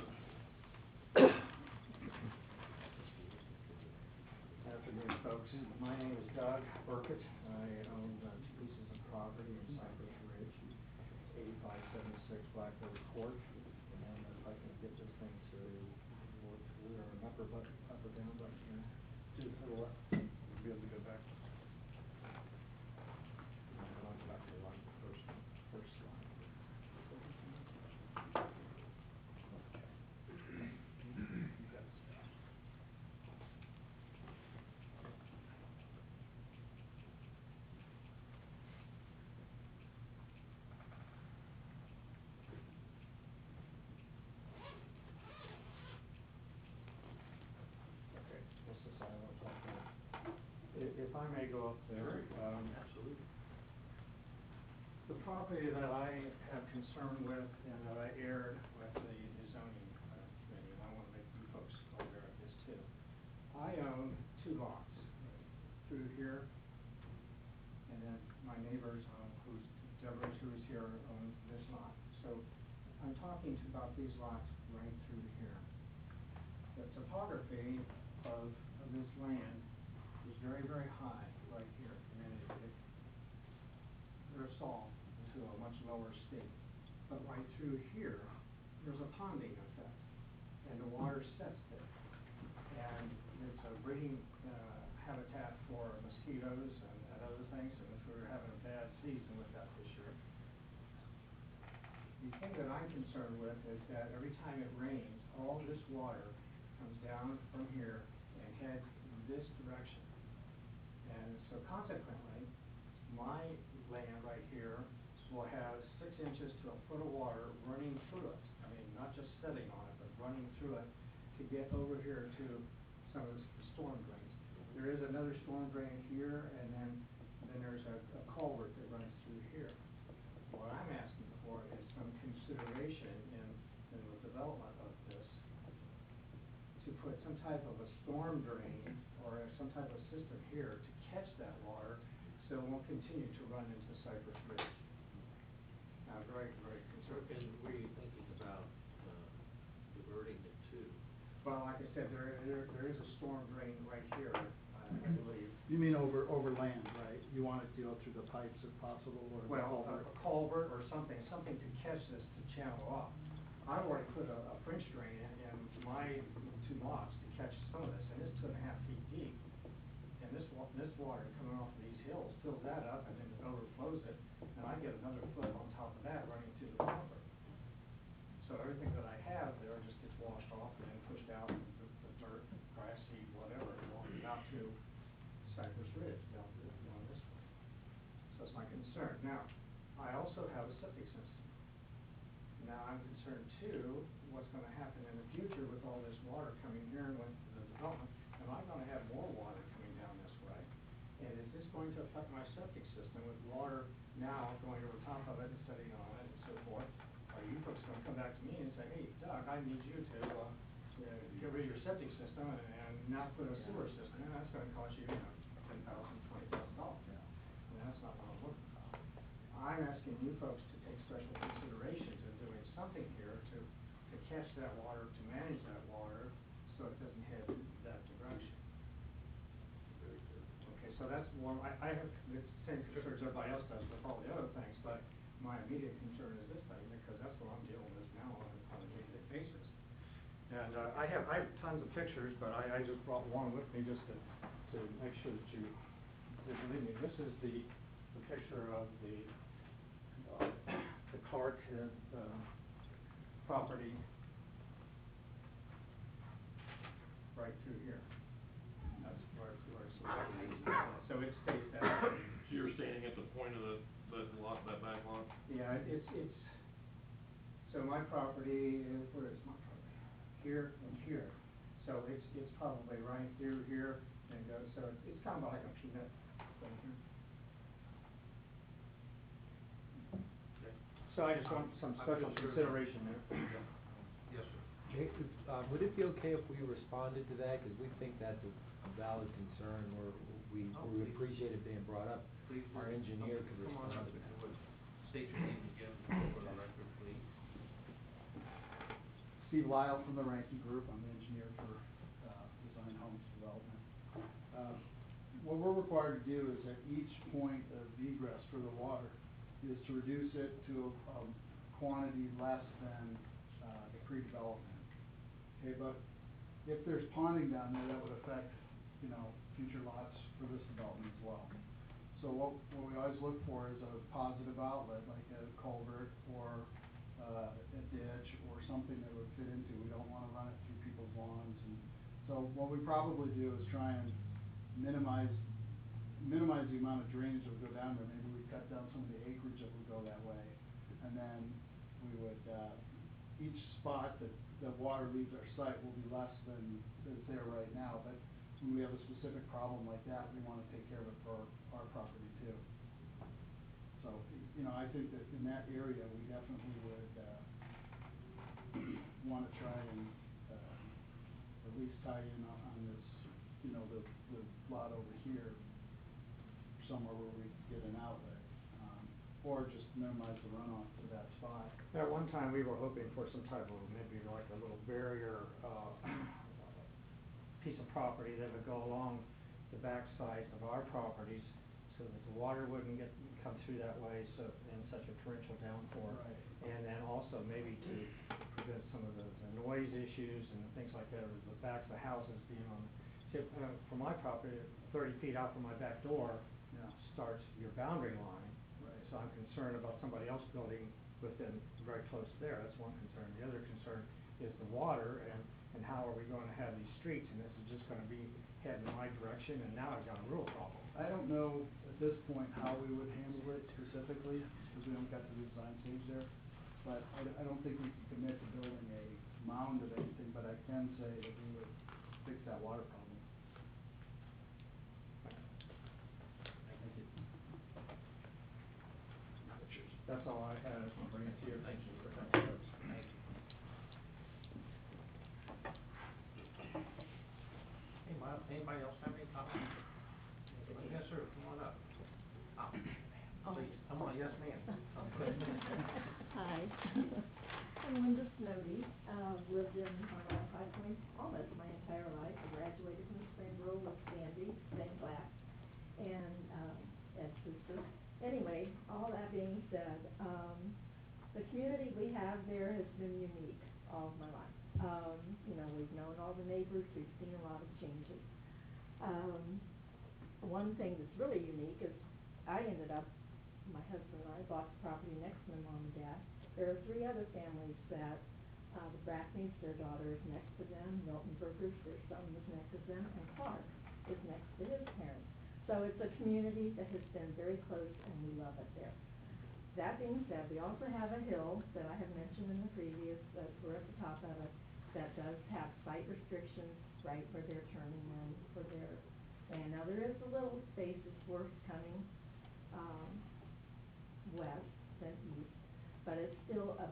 Afternoon, folks. My name is Doug Burkett. I own 2 pieces of property in Cypress Ridge, 8576 Blackbird Court. And if I can get this thing to work, we're an up or down button here. To the left. You'll be able to go back. I'm going back to the first slide. Okay, this is how it looks like that. If I may go up there. Absolutely. The property that I have concern with and that I aired with the zoning committee, and I want to make you folks aware of this too. I own 2 lots through here, and then my neighbors, Deborah, who's here, own this lot. So I'm talking about these lots right through here. The topography of this land is very, very high right here. I mean, they're all to a much lower state. But right through here, there's a ponding effect, and the water sets there. And it's a breeding habitat for mosquitoes and other things, and if we were having a bad season with that this year. The thing that I'm concerned with is that every time it rains, all this water comes down from here and heads this direction. And so consequently, my land right here will have 6 inches to a foot of water running through it. I mean, not just sitting on it, but running through it to get over here to some of the storm drains. There is another storm drain here, and then there's a culvert that runs through here. What I'm asking for is some consideration in the development of this to put some type of a storm drain or some type of system here to catch that water so it won't continue to run into Cypress Ridge. I'm very, very concerned. And where are you thinking about, diverting it to? Well, like I said, there is a storm drain right here, I believe. You mean over land, right? You want it to go through the pipes if possible, or the Well, culvert? a culvert or something to catch this, to channel off. I've already put a French drain in my 2 lots to catch some of this, and it's 2.5 feet deep. And this water coming off of these hills fills that up and then it overflows it, and I get another foot on top of that running through the culvert. So everything that I have there just gets washed off and then pushed out, the dirt, grass seed, whatever, out to Cypress Ridge, down this way. So that's my concern. Now, I also have a septic system. Now, I'm concerned too, what's gonna happen in the future with all this water coming here and with the development. Am I gonna have more water coming down this way? And is this going to affect my septic system with water now going over top of it and sitting on it and so forth? Are you folks gonna come back to me and say, hey, Doug, I need you to, get rid of your septic system and not put a sewer system in? That's gonna cost you, $10,000, $20,000. And that's not what I'm looking for. I'm asking you folks to take special consideration to doing something here to catch that water, to manage that water, so it doesn't head that direction. Very good. Okay, so that's one, I have the same concerns everybody else does with all the other things, but my immediate concern is this thing, because that's what I'm dealing with now on a day-to-day basis. And I have tons of pictures, but I just brought one with me just to make sure that you believe me. This is the picture of the Clark property right through here. That's where it's so it stays that way. So you're standing at the point of that lot, that back lot? Yeah, it's so my property is, where is my property? here and here. So it's probably running through here and goes, so it's kind of like a peanut thing here. So I just want some special consideration there. Yes, sir. Would it be okay if we responded to that, because we think that's a valid concern, or we please. appreciate it being brought up? Please, Our engineer could come on respond up to and that. would state your name again for the record, please. Steve Lyle from the Ranky Group, I'm the engineer for, Design Homes Development. What we're required to do is at each point of egress for the water is to reduce it to a quantity less than, the pre-development. Okay, but if there's ponding down there, that would affect, future lots for this development as well. So what we always look for is a positive outlet, like a culvert or, a ditch or something that would fit into. We don't wanna run it through people's lawns, and so what we probably do is try and minimize the amount of drainage that would go down there. Maybe we cut down some of the acreage that would go that way, and then we would, each spot that water leaves our site will be less than is there right now, but when we have a specific problem like that, we wanna take care of it for our property too. So, I think that in that area, we definitely would, wanna try and, at least tie in on this, the lot over here, somewhere where we get an outlet, or just minimize the runoff to that spot. At one time, we were hoping for some type of, maybe like a little barrier, piece of property that would go along the backside of our properties so that the water wouldn't come through that way, so, in such a torrential downpour. Right. And then also maybe to prevent some of the noise issues and things like that, or the backs of the houses being on, for my property, 30 feet out from my back door, Yeah. starts your boundary line. Right. So I'm concerned about somebody else building within, very close there. That's one concern. The other concern is the water, and how are we going to have these streets, and this is just going to be heading in my direction, and now I've got a real problem. I don't know at this point how we would handle it specifically, because we haven't got to the design stage there. But I don't think we can commit to building a mound of anything, but I can say that we would fix that water problem. Thank you. That's all I had. I'll bring it to you. Thank you. Thank you. Thank you. Anybody else have any comments? Yes, sir, come on up. Please, come on, yes, ma'am. Hi, I'm Linda Snowdy, lived in High Point almost my entire life. I graduated from Springboro with Sandy, same class, and Ed's sister. Anyway, all that being said, the community we have there has been unique all of my life. We've known all the neighbors, we've seen a lot of changes. One thing that's really unique is my husband and I bought the property next to my mom and dad. There are 3 other families that, the Brackneys, their daughter is next to them, Milton Burgers, their son is next to them, and Clark is next to his parents. So it's a community that has been very close, and we love it there. That being said, we also have a hill that I have mentioned in the previous, that we're at the top of it, that does have site restrictions right where they're turning in for their land. Now, there is a little space that's worth coming, west than east, but it's still a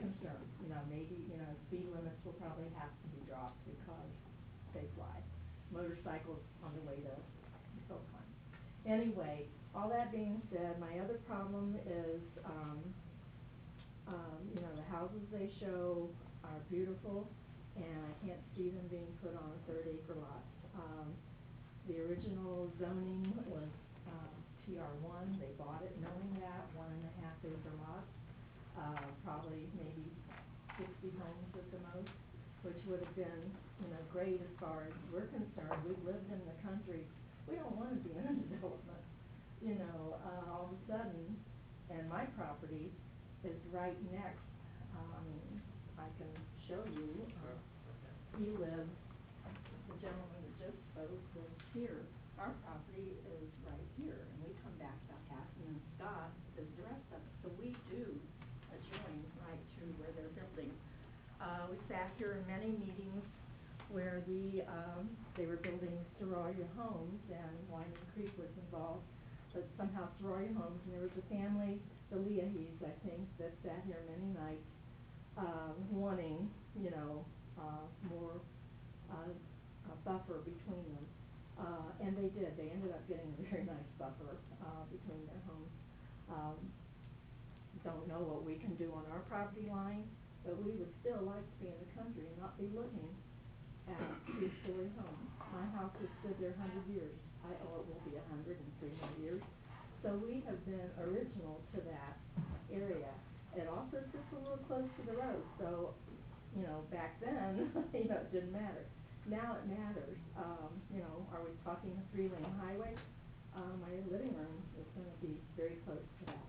concern. Maybe, speed limits will probably have to be dropped because they fly. Motorcycles on the way to Oakland. Anyway, all that being said, my other problem is, the houses they show are beautiful, and I can't see them being put on a 3rd-acre lot. The original zoning was TR1. They bought it knowing that, 1.5-acre lot, probably maybe 60 homes at the most, which would have been, great as far as we're concerned. We've lived in the country. We don't want to be in a development, all of a sudden, and my property is right next. I can show you. He lives, the gentleman that just spoke lives here. Our property is right here, and we come back about half, and then Scott is the rest of it. So we do adjoin right to where they're building. we sat here in many meetings where they were building Soroya homes, and Winding Creek was involved, but somehow Soroya homes, and there was a family, the Leahys, I think, that sat here many nights, wanting, more, buffer between them. And they did, they ended up getting a very nice buffer, between their homes. Don't know what we can do on our property line, but we would still like to be in the country and not be looking at two-story homes. My house has stood there 100 years. It will be 100 in 3 more years. So we have been original to that area. It also sits a little close to the road, so, back then, it didn't matter. Now it matters. Are we talking a 3-lane highway? My living room is gonna be very close to that.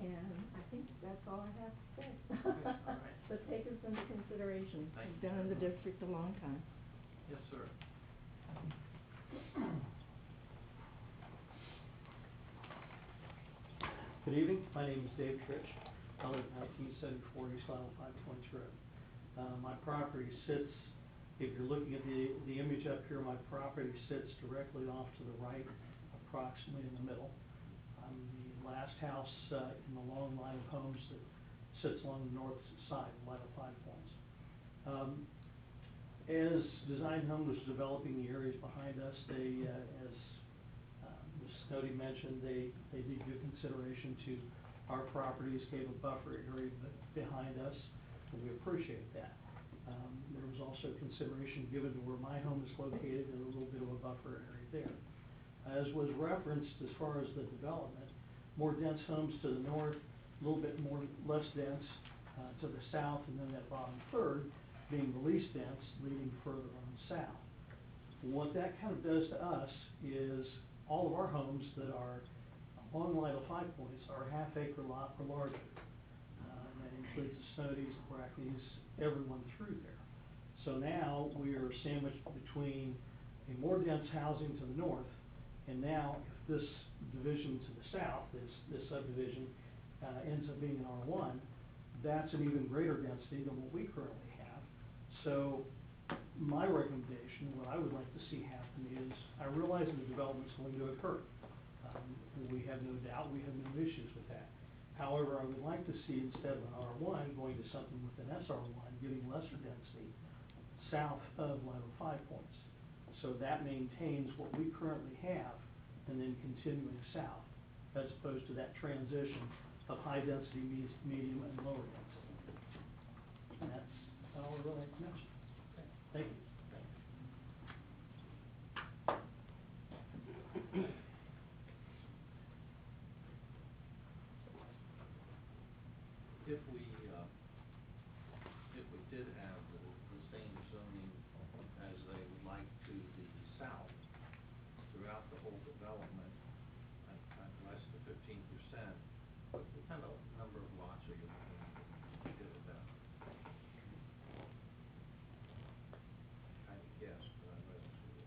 And I think that's all I have to say. Okay, all right. So take us into consideration. Thank I've you been in the very much. district a long time. Yes, sir. Good evening, my name is Dave Trich. I live at 1974 East Isle 5 Points Road. My property sits, if you're looking at the image up here, my property sits directly off to the right, approximately in the middle. I'm the last house in the long line of homes that sits along the north side of line of 5 Points. As Design Home was developing the areas behind us, they, as Ms. Snowdy mentioned, they did give consideration to our properties, gave a buffer area behind us, and we appreciate that. There was also consideration given to where my home is located and a little bit of a buffer area there. As was referenced as far as the development, more dense homes to the north, a little bit less dense to the south, and then that bottom third being the least dense, leading further on south. What that kind of does to us is all of our homes that are on Lytle 5 Points are half-acre lot or larger. And that includes the Snowdys, the Brackneys, everyone through there. So now we are sandwiched between a more dense housing to the north, and now if this division to the south, this subdivision, ends up being an R1, that's an even greater density than what we currently have. So my recommendation, what I would like to see happen is, I realize that the development's going to occur. We have no doubt, we have no issues with that. However, I would like to see, instead of an R1, going to something with an SR1, giving lesser density south of Lytle 5 Points. So that maintains what we currently have, and then continuing south, as opposed to that transition of high density, medium, and lower density. And that's all I really like to mention. Okay. Thank you. If we did have the same zoning as they would like to the south throughout the whole development, at less than 15%, what kind of number of lots are you looking to get with that? Kind of guess, but I'd rather see it.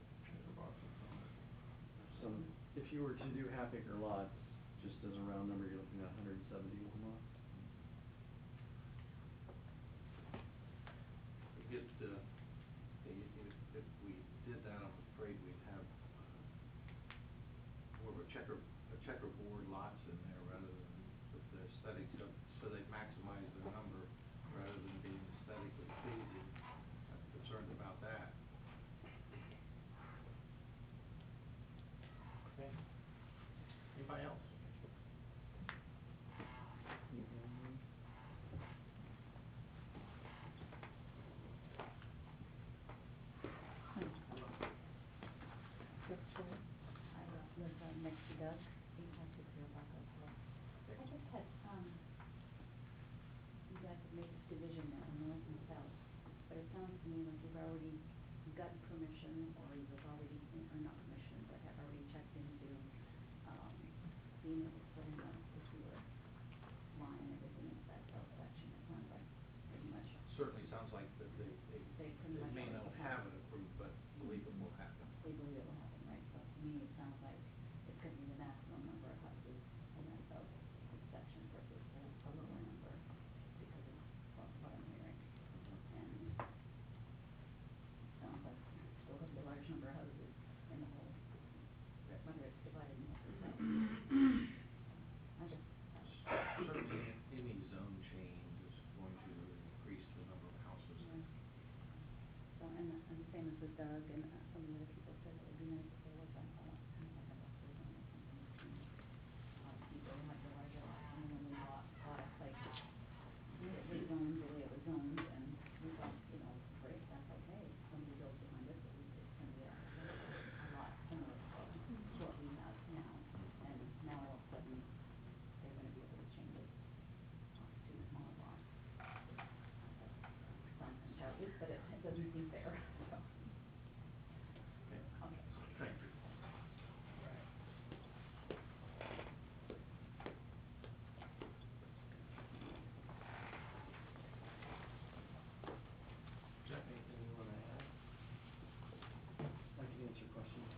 If you were to do half-acre lots, just as a round number, you're looking at 171 lots. If we did that, I'm afraid we'd have more of a checkerboard lots in there rather than with the aesthetics of, so they maximize their number rather than being aesthetically pleasing. I'm concerned about that. Okay. Anybody else? I live next to Doug, 856 Rock Road. I just had, you guys have made this division now, north and south, but it sounds to me like you've already gotten permission, or you've already, or not permission, but have already checked into, being able to put in the sewer line and everything in that south section. It sounds like pretty much. Certainly sounds like that they pretty much may not already have it approved, but believe it will happen. They believe it will happen, right? So to me, it sounds like it's gonna be the maximum number of houses in that south section versus a lower number, because of what I'm hearing. And Doug and some of the other people said it would be nice if there was kind of like a buffer zone or something between, either like the larger lots and the only lots, like, it was zoned the way it was zoned, and we thought, great, that's okay, if somebody builds behind us, it's gonna be a lot similar to what we have now, and now all of a sudden, they're gonna be able to change it to smaller lots. Something, but it doesn't seem fair, so. Okay. Okay. Thank you. Jeff, anything you wanna add? I can answer questions.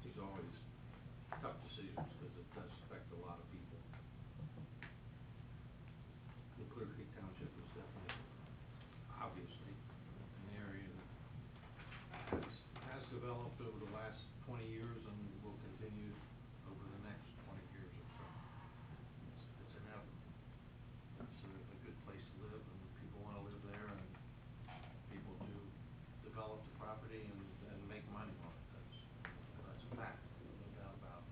These are always tough decisions, because it does affect a lot of people. The Clearcreek Township is definitely, obviously, an area that has developed over the last 20 years and will continue over the next 20 years or so. It's inevitable. It's a good place to live, and people wanna live there, and people do develop the property and make money on it. That's a fact, no doubt about it.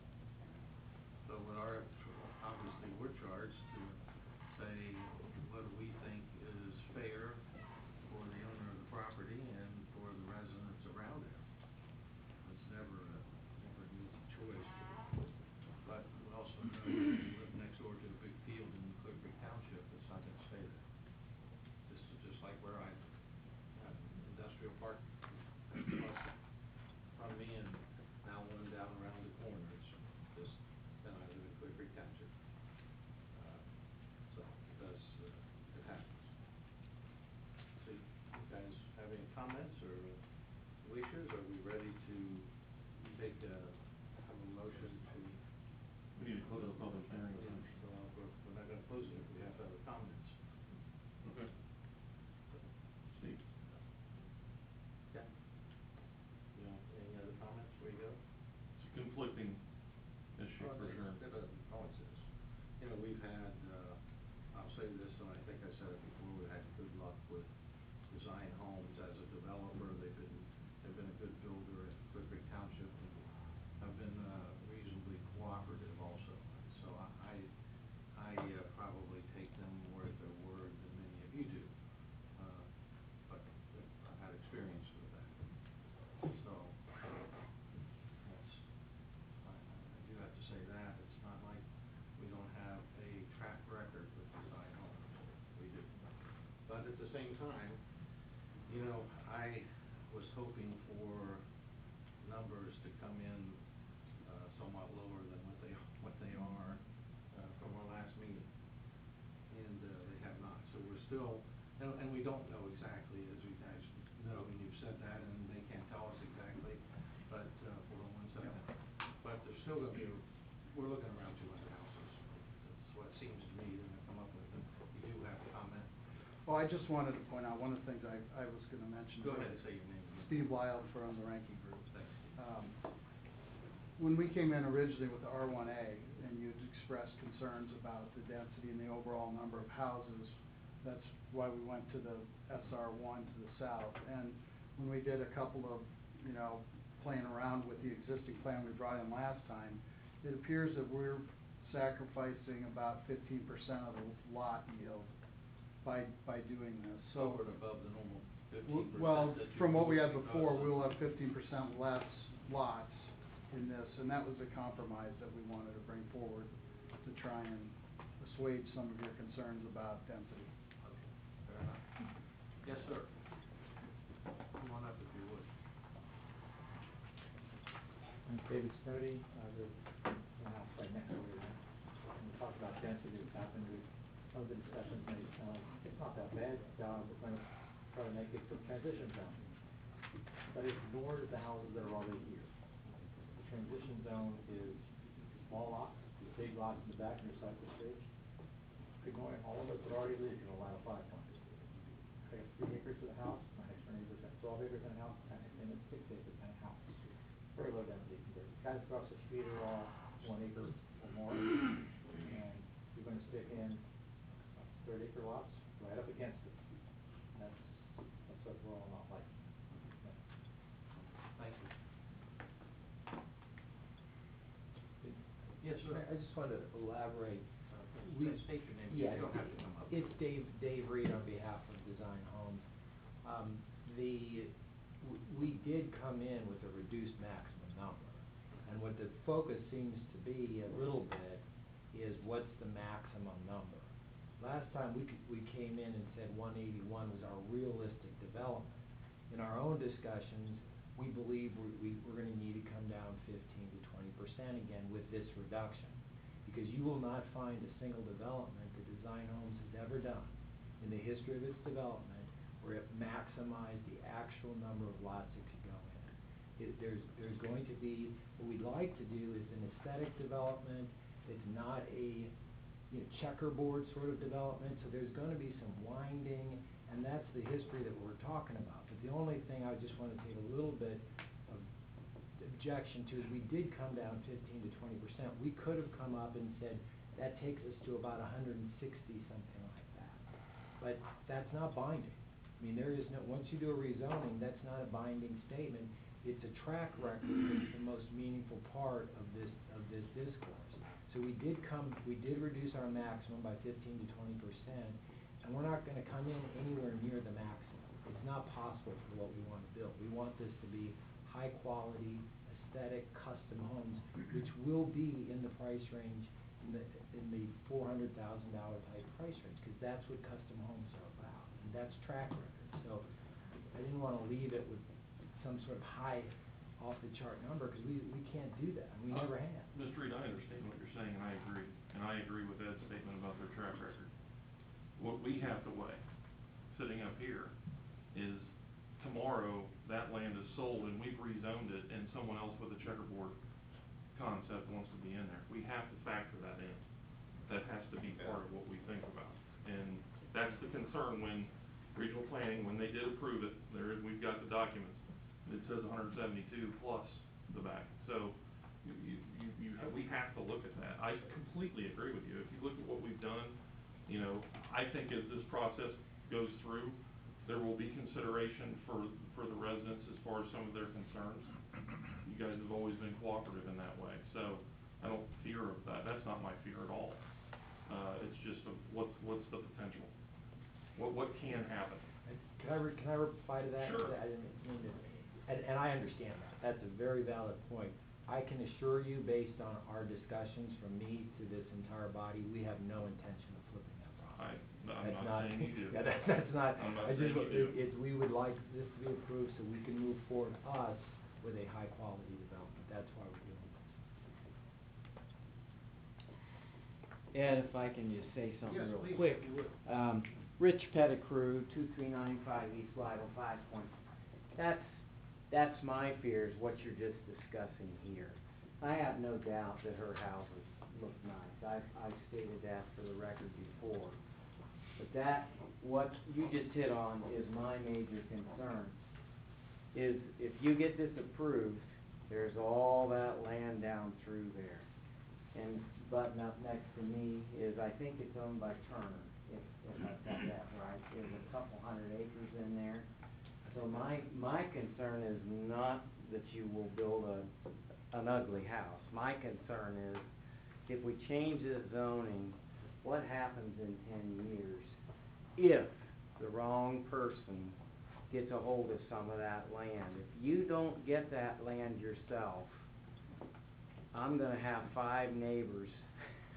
So obviously, we're charged to say what do we think is fair for the owner of the property and for the residents around there. It's never an easy choice, but we also know that if you live next door to a big field in Clearcreek Township, it's not gonna stay there. This is just like where I have an industrial park across from me, and now one down around the corner. It's just, then I live in Clearcreek Township. So it happens. So you guys have any comments or wishes? Are we ready to have a motion to? We need to close the public hearing. So we're not gonna close it if we have other comments. Okay. Steve? Yeah. Any other comments? Where you go? It's a conflicting issue for sure. Always is. We've had, I'll say this, and I think I said it before, we've had good luck with Design Homes as a developer. They've been a good builder at Clearcreek Township, and have been reasonably cooperative also. So I probably take them more at their word than many of you do. But I've had experience with that. So I do have to say that. It's not like we don't have a track record with Design Homes. We do. But at the same time, I was hoping for numbers to come in somewhat lower than what they are from our last meeting, and they have not. So we're still, and we don't know exactly, as you guys know, and you've said that, and they can't tell us exactly. But hold on 1 second. But there's still going to be we're looking around 200 houses. That's what it seems to me that I come up with. And you do have a comment. Well, I just wanted to point out, one of the things I was gonna mention. Go ahead and say your name again. Steve Wild from the Ranking Group. Thanks. When we came in originally with the R1A, and you'd expressed concerns about the density and the overall number of houses, that's why we went to the SR1 to the south. And when we did a couple of, playing around with the existing plan we brought in last time, it appears that we're sacrificing about 15% of the lot yield by doing this. So over and above the normal 15%. well, from what we had before, we'll have 15% less lots in this, and that was a compromise that we wanted to bring forward to try and assuage some of your concerns about density. Okay, fair enough. Yes, sir. Come on up if you would. I'm David Snowdy, I live in the house right next door to that. When we talk about density that's happened, some of the discussions made, it's not that bad, we're going to try to make it a transition zone. But it ignores the houses that are already here. The transition zone is small lots, big lots in the back near Cypress Ridge. Ignoring all of us that already live here along a 5 line. I got 3 acres to the house, my next door neighbor's got 12 acres in a house, my next neighbor's 6 acres in a house. Very low density compared. Guys across the street are all 1 acre or more, and you're going to stick in 30-acre lots right up against it. That's what we're all not like. Thank you. Yes, sir. I just wanted to elaborate. State your name, Yeah, you don't have to come up. it's Dave Reed on behalf of Design Homes. We did come in with a reduced maximum number, and what the focus seems to be a little bit is what's the maximum number. Last time we came in and said 181 was our realistic development. In our own discussions, we believe we're gonna need to come down 15 to 20% again with this reduction. Because you will not find a single development that Design Homes has ever done in the history of its development where it maximized the actual number of lots it could go in. There's going to be, what we'd like to do is an aesthetic development. It's not a checkerboard sort of development, so there's gonna be some winding, and that's the history that we're talking about. But the only thing I just want to take a little bit of objection to is we did come down 15 to 20%. We could have come up and said, that takes us to about 160, something like that. But that's not binding. I mean, there is no, once you do a rezoning, that's not a binding statement. It's a track record that's the most meaningful part of this discourse. So we did reduce our maximum by 15 to 20%, and we're not gonna come in anywhere near the maximum. It's not possible for what we want to build. We want this to be high quality, aesthetic, custom homes, which will be in the price range, in the $400,000 type price range, because that's what custom homes are about, and that's track record. So I didn't want to leave it with some sort of high off the chart number, because we can't do that, and we never have. Mr. Reed, I understand what you're saying, and I agree with Ed's statement about their track record. What we have to weigh, sitting up here, is tomorrow that land is sold and we've rezoned it and someone else with a checkerboard concept wants to be in there. We have to factor that in. That has to be part of what we think about. And that's the concern when regional planning, when they did approve it, we've got the documents. It says 172 plus the back. So we have to look at that. I completely agree with you. If you look at what we've done, I think as this process goes through, there will be consideration for the residents as far as some of their concerns. You guys have always been cooperative in that way, so I don't fear of that. That's not my fear at all. It's just what's the potential? What can happen? Can I reply to that? Sure. I didn't mean to, and I understand that. That's a very valid point. I can assure you, based on our discussions from me to this entire body, we have no intention of flipping that process. I'm not saying you do. Yeah, that's not. I'm not I just, saying you do. we would like this to be approved so we can move forward us with a high quality development. That's why we're doing this. Ed, if I can just say something Yes, real please, quick. if you would. Rich Pettigrew, 2395 East Lytle, 5 Point. That's my fear, is what you're just discussing here. I have no doubt that her houses look nice. I've stated that for the record before. But what you just hit on is my major concern, is if you get this approved, there's all that land down through there. And button up next to me is, I think it's owned by Turner, if I've got that right. There's a couple hundred acres in there. So my concern is not that you will build an ugly house. My concern is, if we change this zoning, what happens in 10 years if the wrong person gets a hold of some of that land? If you don't get that land yourself, I'm gonna have 5 neighbors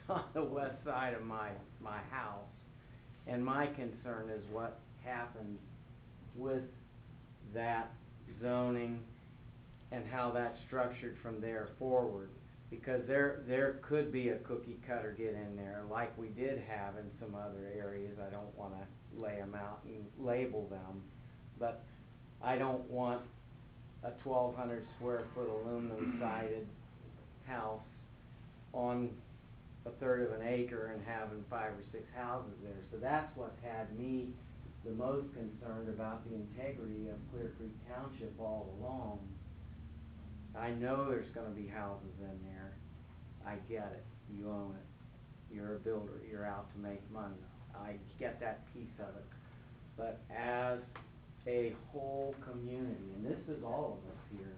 on the west side of my house, and my concern is what happens with that zoning and how that's structured from there forward. Because there could be a cookie cutter get in there, like we did have in some other areas. I don't wanna lay them out and label them, but I don't want a 1,200 square foot aluminum sided house on a third of an acre and having 5 or 6 houses there. So that's what's had me the most concerned about the integrity of Clearcreek Township all along. I know there's gonna be houses in there. I get it. You own it. You're a builder. You're out to make money. I get that piece of it. But as a whole community, and this is all of us here,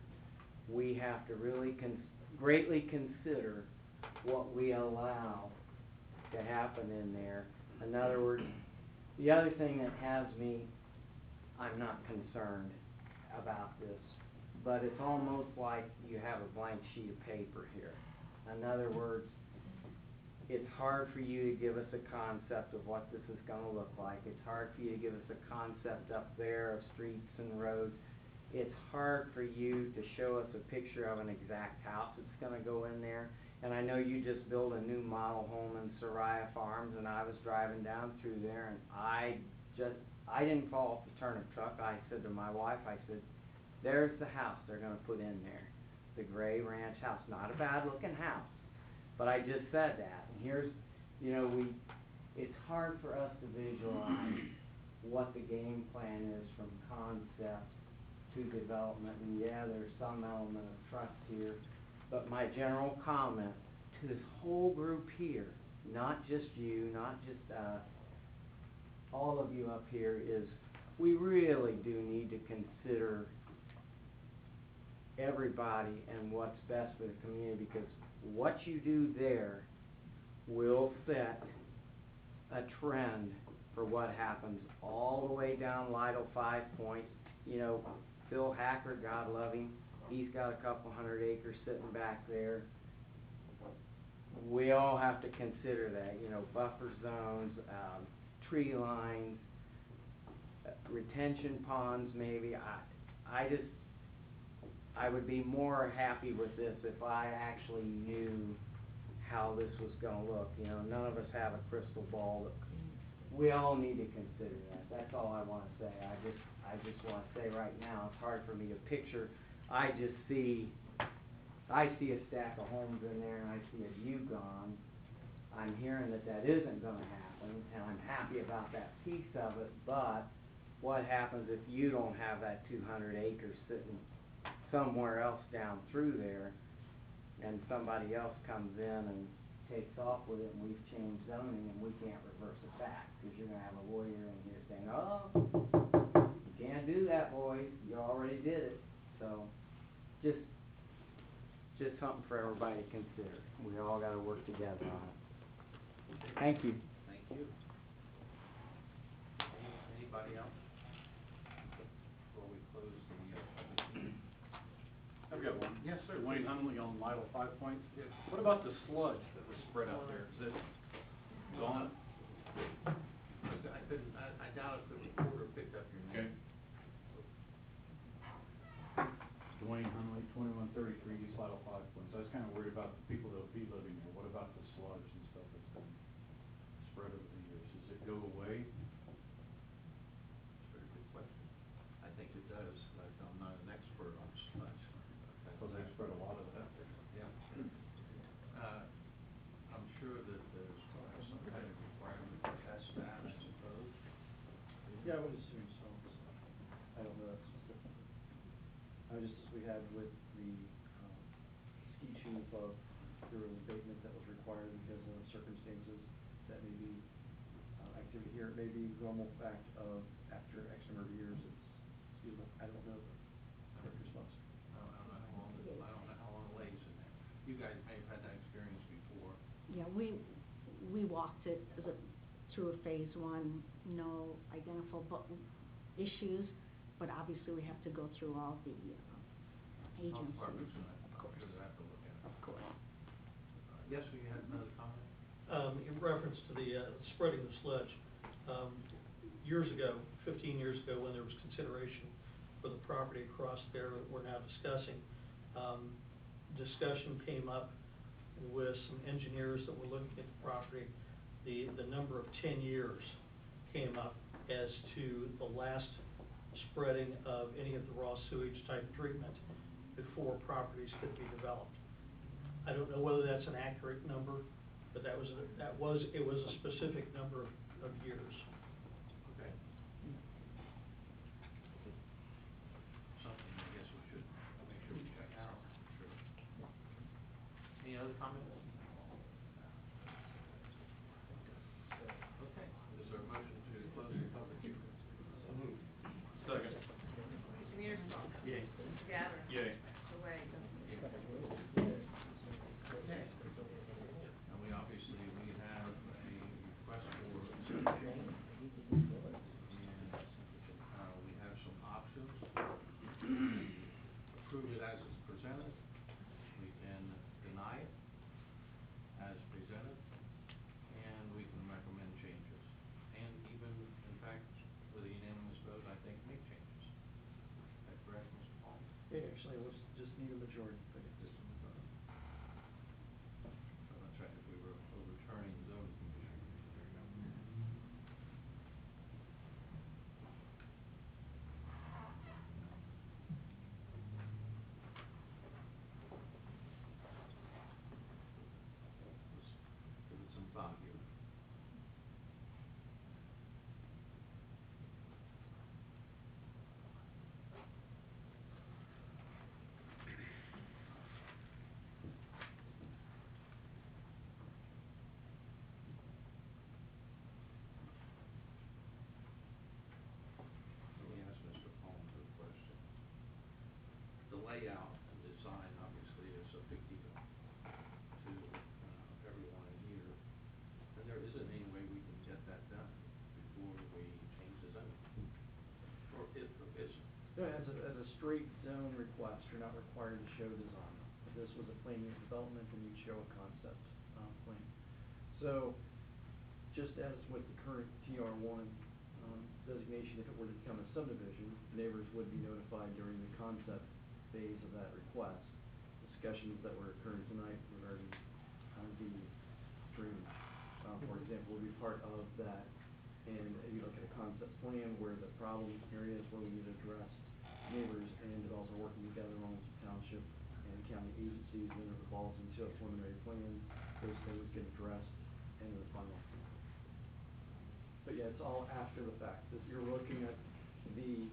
we have to really greatly consider what we allow to happen in there. In other words, the other thing that has me, I'm not concerned about this, but it's almost like you have a blank sheet of paper here. In other words, it's hard for you to give us a concept of what this is gonna look like. It's hard for you to give us a concept up there of streets and roads. It's hard for you to show us a picture of an exact house that's gonna go in there. And I know you just built a new model home in Soraya Farms, and I was driving down through there, and I didn't fall off the turnip truck. I said to my wife, I said, there's the house they're gonna put in there. The gray ranch house, not a bad looking house. But I just said that, and here's, it's hard for us to visualize what the game plan is from concept to development, and yeah, there's some element of trust here, but my general comment to this whole group here, not just you, not just us, all of you up here, is we really do need to consider everybody and what's best for the community, because what you do there will set a trend for what happens all the way down Lytle 5 Point. Phil Hacker, God love him, he's got a couple 100 acres sitting back there. We all have to consider that, buffer zones, tree lines, retention ponds maybe. I would be more happy with this if I actually knew how this was gonna look. None of us have a crystal ball, but we all need to consider that. That's all I wanna say. I just wanna say right now, it's hard for me to picture. I see a stack of homes in there, and I see a view gone. I'm hearing that isn't gonna happen, and I'm happy about that piece of it, but what happens if you don't have that 200 acres sitting somewhere else down through there, and somebody else comes in and takes off with it, and we've changed zoning, and we can't reverse it back, because you're gonna have a lawyer in here saying, oh, you can't do that, boys, you already did it. So, just something for everybody to consider. We all gotta work together on it. Thank you. Thank you. Anybody else? Before we close the public hearing? I've got one. Yes, sir. Wayne Hunley on Lytle 5 Point. Yes. What about the sludge that was spread out there? Is it gone? I doubt if the reporter picked up your name. Dwayne Hunley, 2133 East Lytle 5 Points. I was kind of worried about the people that will be living there. What about the sludge and stuff that's been spread over the years? Does it go away? Very good question. I think it does, but I'm not an expert on sludge. Because they spread a lot of that. Yeah. I'm sure that there's some kind of requirement to test that, I suppose. Yeah, I would assume so. I don't know that specifically. We had with the ski shoe above, there was abatement that was required because of circumstances that may be activity here. It may be normal fact of after X number of years, it's seasonal. I don't know the response. I don't know how long it lays in there. You guys may have had that experience before. Yeah, we walked it through a phase 1, no identifiable issues, but obviously we have to go through all the agencies. Health department's gonna, Of I'm course. sure they have to look at it. Of course. Yes, we had another comment? In reference to the spreading of sludge, years ago, 15 years ago, when there was consideration for the property across there that we're now discussing, discussion came up with some engineers that were looking at the property. The number of 10 years came up as to the last spreading of any of the raw sewage type treatment before properties could be developed. I don't know whether that's an accurate number, but it was a specific number of years. Okay. Something I guess we should make sure we check out, for sure. Any other comments? Okay, is Yay. Mr. Gabbard? Yay. Mr. Wade? Okay. And we obviously, we have a request for subdivision. And, we have some options. Approve it as it's presented. We can deny it as presented. And we can recommend changes. And even, in fact, with a unanimous vote, I think make changes. Is that correct, Mr. Paul? Yeah, actually, it was just need a majority, but it just, So that's right, if we were overturning the zoning commission. There you go. Let's give it some thought here. Let me ask Mr. Holmes a question. The layout and design obviously is a big deal to everyone in here. And there isn't any way we can get that done before we change the zoning. Or is there? no, as a straight zone request, you're not required to show design. If this was a planning and development, then you'd show a concept, plan. So, just as with the current TR1 designation, if it were to become a subdivision, neighbors would be notified during the concept phase of that request. Discussions that were occurring tonight regarding the drainage, for example, would be part of that. And you look at a concept plan where the problem areas where we need to address neighbors and developers are working together along with the township and county agencies, then it evolves into a preliminary plan. Those things get addressed in the final plan. But yeah, it's all after the fact. If you're looking at the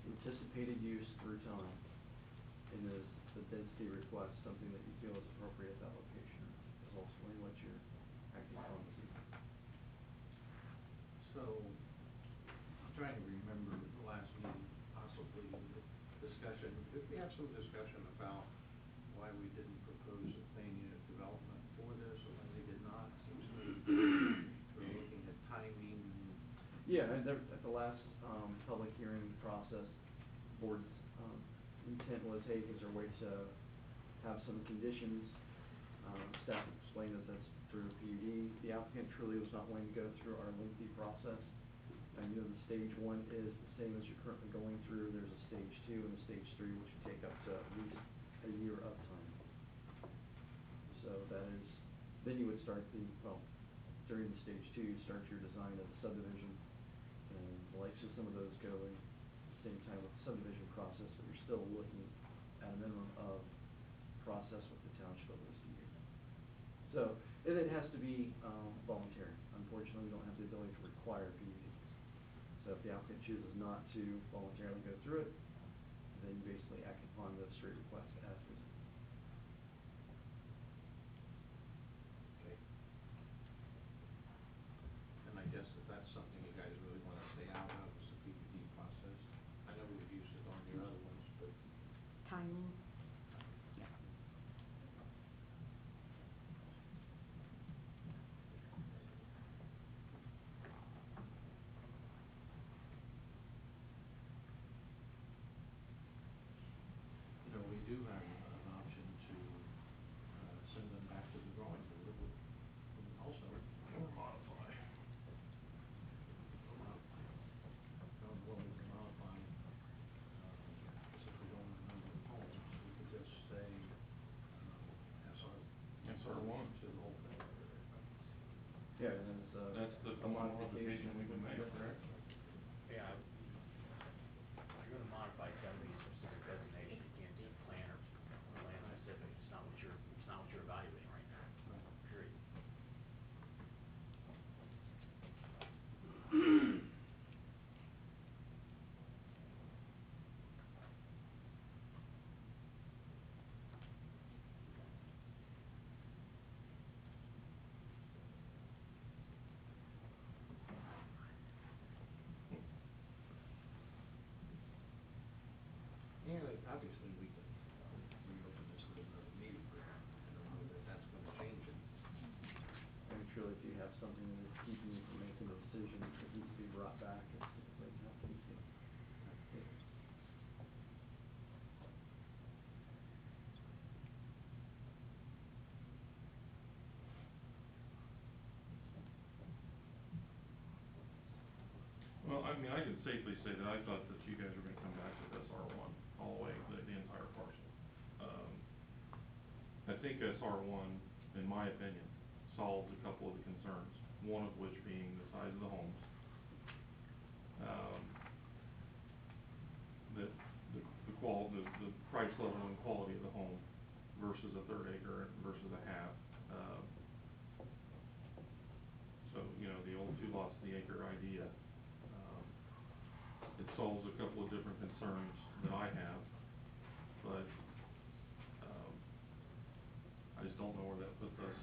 anticipated use through time in the density request, something that you feel is appropriate at that location, is ultimately what you're acting upon this evening. So, I'm trying to remember the last meeting, possibly the discussion, did we have some discussion about why we didn't propose a planned unit development for this, or why they did not? Seems to me we're looking at timing and. Yeah, and there, at the last, public hearing process, board's, intent was, hey, is there a way to have some conditions? Staff explained that that's through PUD. The applicant truly was not willing to go through our lengthy process. And you know, the stage 1 is the same as you're currently going through. There's a stage 2 and a stage 3, which would take up to at least a year of time. So that is, then you would start during the stage 2, you start your design of the subdivision. And the likes of some of those go in the same time with the subdivision process, but you're still looking at a minimum of process with the township of at least a year. So, and it has to be, voluntary. Unfortunately, we don't have the ability to require PUD. So if the applicant chooses not to voluntarily go through it, then you basically act upon the straight request as presented. Okay. And I guess if that's something you guys really want to stay out of, is the PUD process. I know we've used it on your other ones, but. Timing. Yeah. You know, we do have an option to send them back to the drawing board with also modify. Well, we can modify, since we don't have a number of homes, we could just say, SR1 to the whole thing. Yeah, and it's, That's the a modification we can make, correct? Yeah, if you're gonna modify, it's gotta be a specific designation, it can't be plan or land specific, it's not what you're evaluating right now, period. obviously, we can reopen this at another meeting, but I don't know that that's gonna change it. I mean, truly, if you have something that is keeping you from making a decision, it needs to be brought back, and they can help keep you. Well, I mean, I can safely say that I thought that you guys were gonna come back with SR one all the way, the entire parcel. I think SR one, in my opinion, solves a couple of the concerns, one of which being the size of the homes. The price level and quality of the home versus a third acre versus a half. So, you know, the old 2 lots to the acre idea, it solves a couple of different concerns that I have, but, I just don't know where that puts us.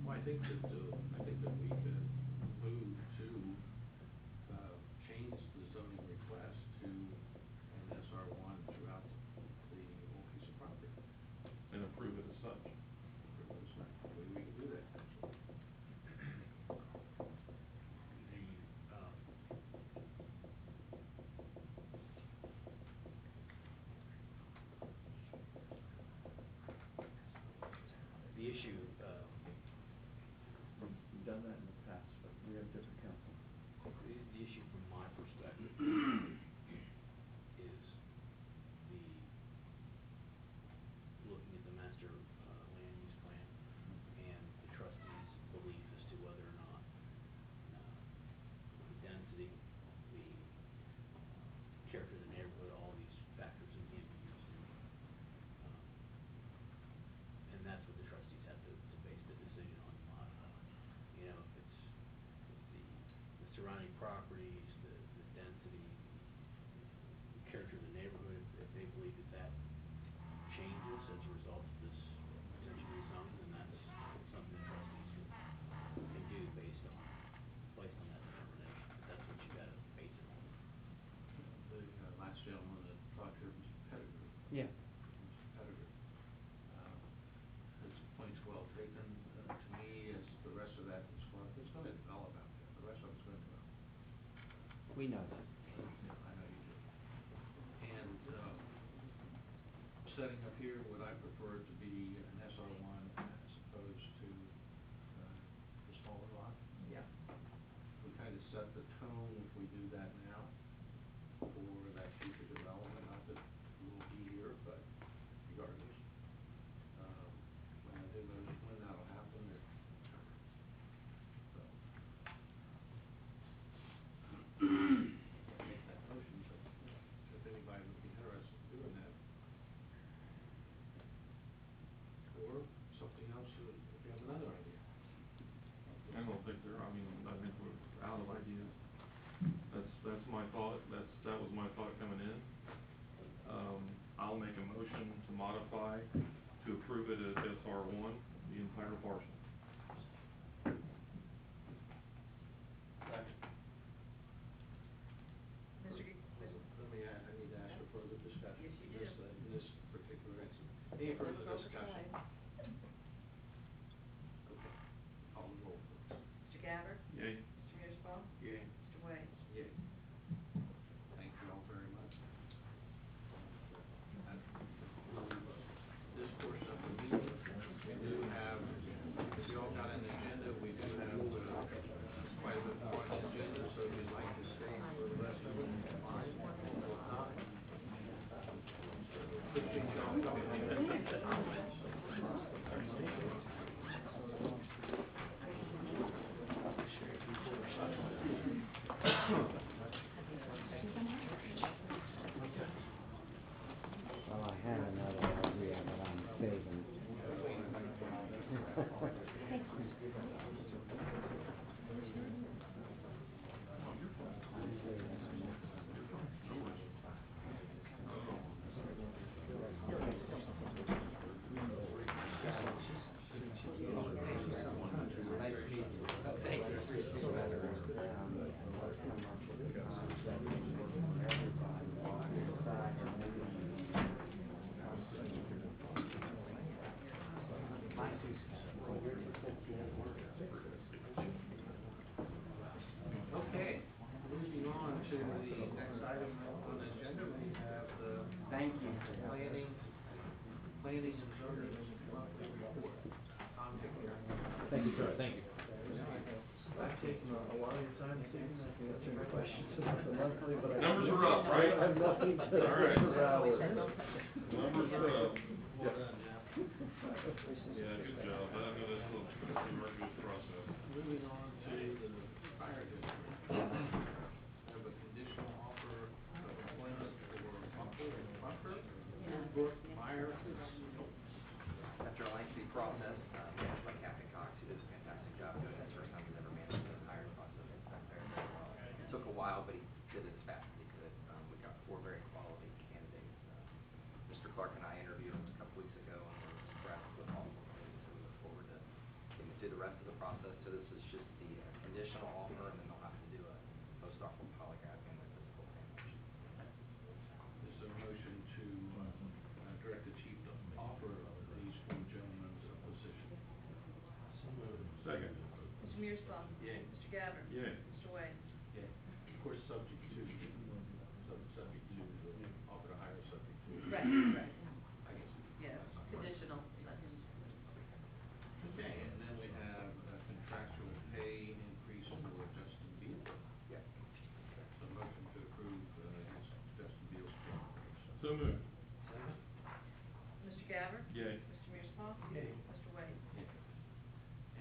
Well, I think that we could move to, change the zoning request to an SR one throughout the whole piece of property. And approve it as such. Approve it as such. We can do that, actually. The issue, We've done that in the past, but we have different counsel. the issue from my perspective is looking at the master, land use plan and the trustees' belief as to whether or not, the density, the, character of the neighborhood, all these factors that can be used in, and that's what the trustees have to base the decision on to modify. You know, if the surrounding properties, the density, the character of the neighborhood, if they believe that changes as a result of this potential rezone, then that's something the trustees can do based on that determination. But that's what you gotta base it on. The last gentleman that talked here, Mr. Pettigrew. Yeah. Mr. Pettigrew. His point's well taken. To me, as the rest of that is gonna develop out there. The rest of it's gonna develop. We know that. Yeah, I know you do. And, setting up here, would I prefer it to be an SR one as opposed to, the smaller lot? Yeah. We kind of set the tone if we do that now for that future development, not that we'll be here, but regardless. When that'll happen, so. Can't make that motion, but if anybody would be interested in doing that. Or something else, if you have another idea. I don't think I think we're out of ideas. That's my thought, that was my thought coming in. I'll make a motion to modify, to approve it as SR one, the entire parcel. Let me, I need to ask for further discussion. Yes, you do. In this particular instance. Any further discussion? Okay, call the roll, please. Mr. Gabbard? Yay. Mr. Mearsclaw? Yay. Mr. Wade? Yay. Thank you all very much. That concludes this portion of the meeting. We do have, if you all got an agenda, we do have quite a bit more on the agenda, so if you'd like to stay for the rest of it, fine. If not, appreciate you all coming. Well, I had another idea, but I'm saving it. planning and zoning monthly report. Tom Hickey. Thank you, sir, thank you. I've taken a lot of your time this evening, I can answer your questions about the monthly, but I. Numbers are up, right? I have nothing to. All right. Numbers are up. Well done, Jeff. Yeah, good job. I know that's a arduous process. Moving on to the fire district. We have a conditional offer of employment for Bucker, Meyer, and Seal. After a lengthy process, managed by Captain Cox, who did a fantastic job doing it. It's the first time he's ever managed the hiring process. It's done very, very well. It took a while, but he did it as fast as he could. We got 4 very quality candidates. Mr. Clark and I interviewed him a couple weeks ago, and we're impressed with all of them. So we look forward to getting through the rest of the process. So this is just the conditional offer, and then they'll have to do a post-offer polygraph and a physical examination. Is there a motion to direct the chief to offer these 4 gentlemen a position? Second. Mr. Mearsclaw? Yay. Mr. Gabbard? Yay. Mr. Wade? Yeah. Of course, subject to the offer to hire, subject to. Right, right. I guess. Yes, conditional. Okay, and then we have a contractual pay increase for Justin Beal. Yeah. So motion to approve Justin Beal's pay increase. So moved. Mr. Gabbard? Yay. Mr. Mearsclaw? Yay. Mr. Wade?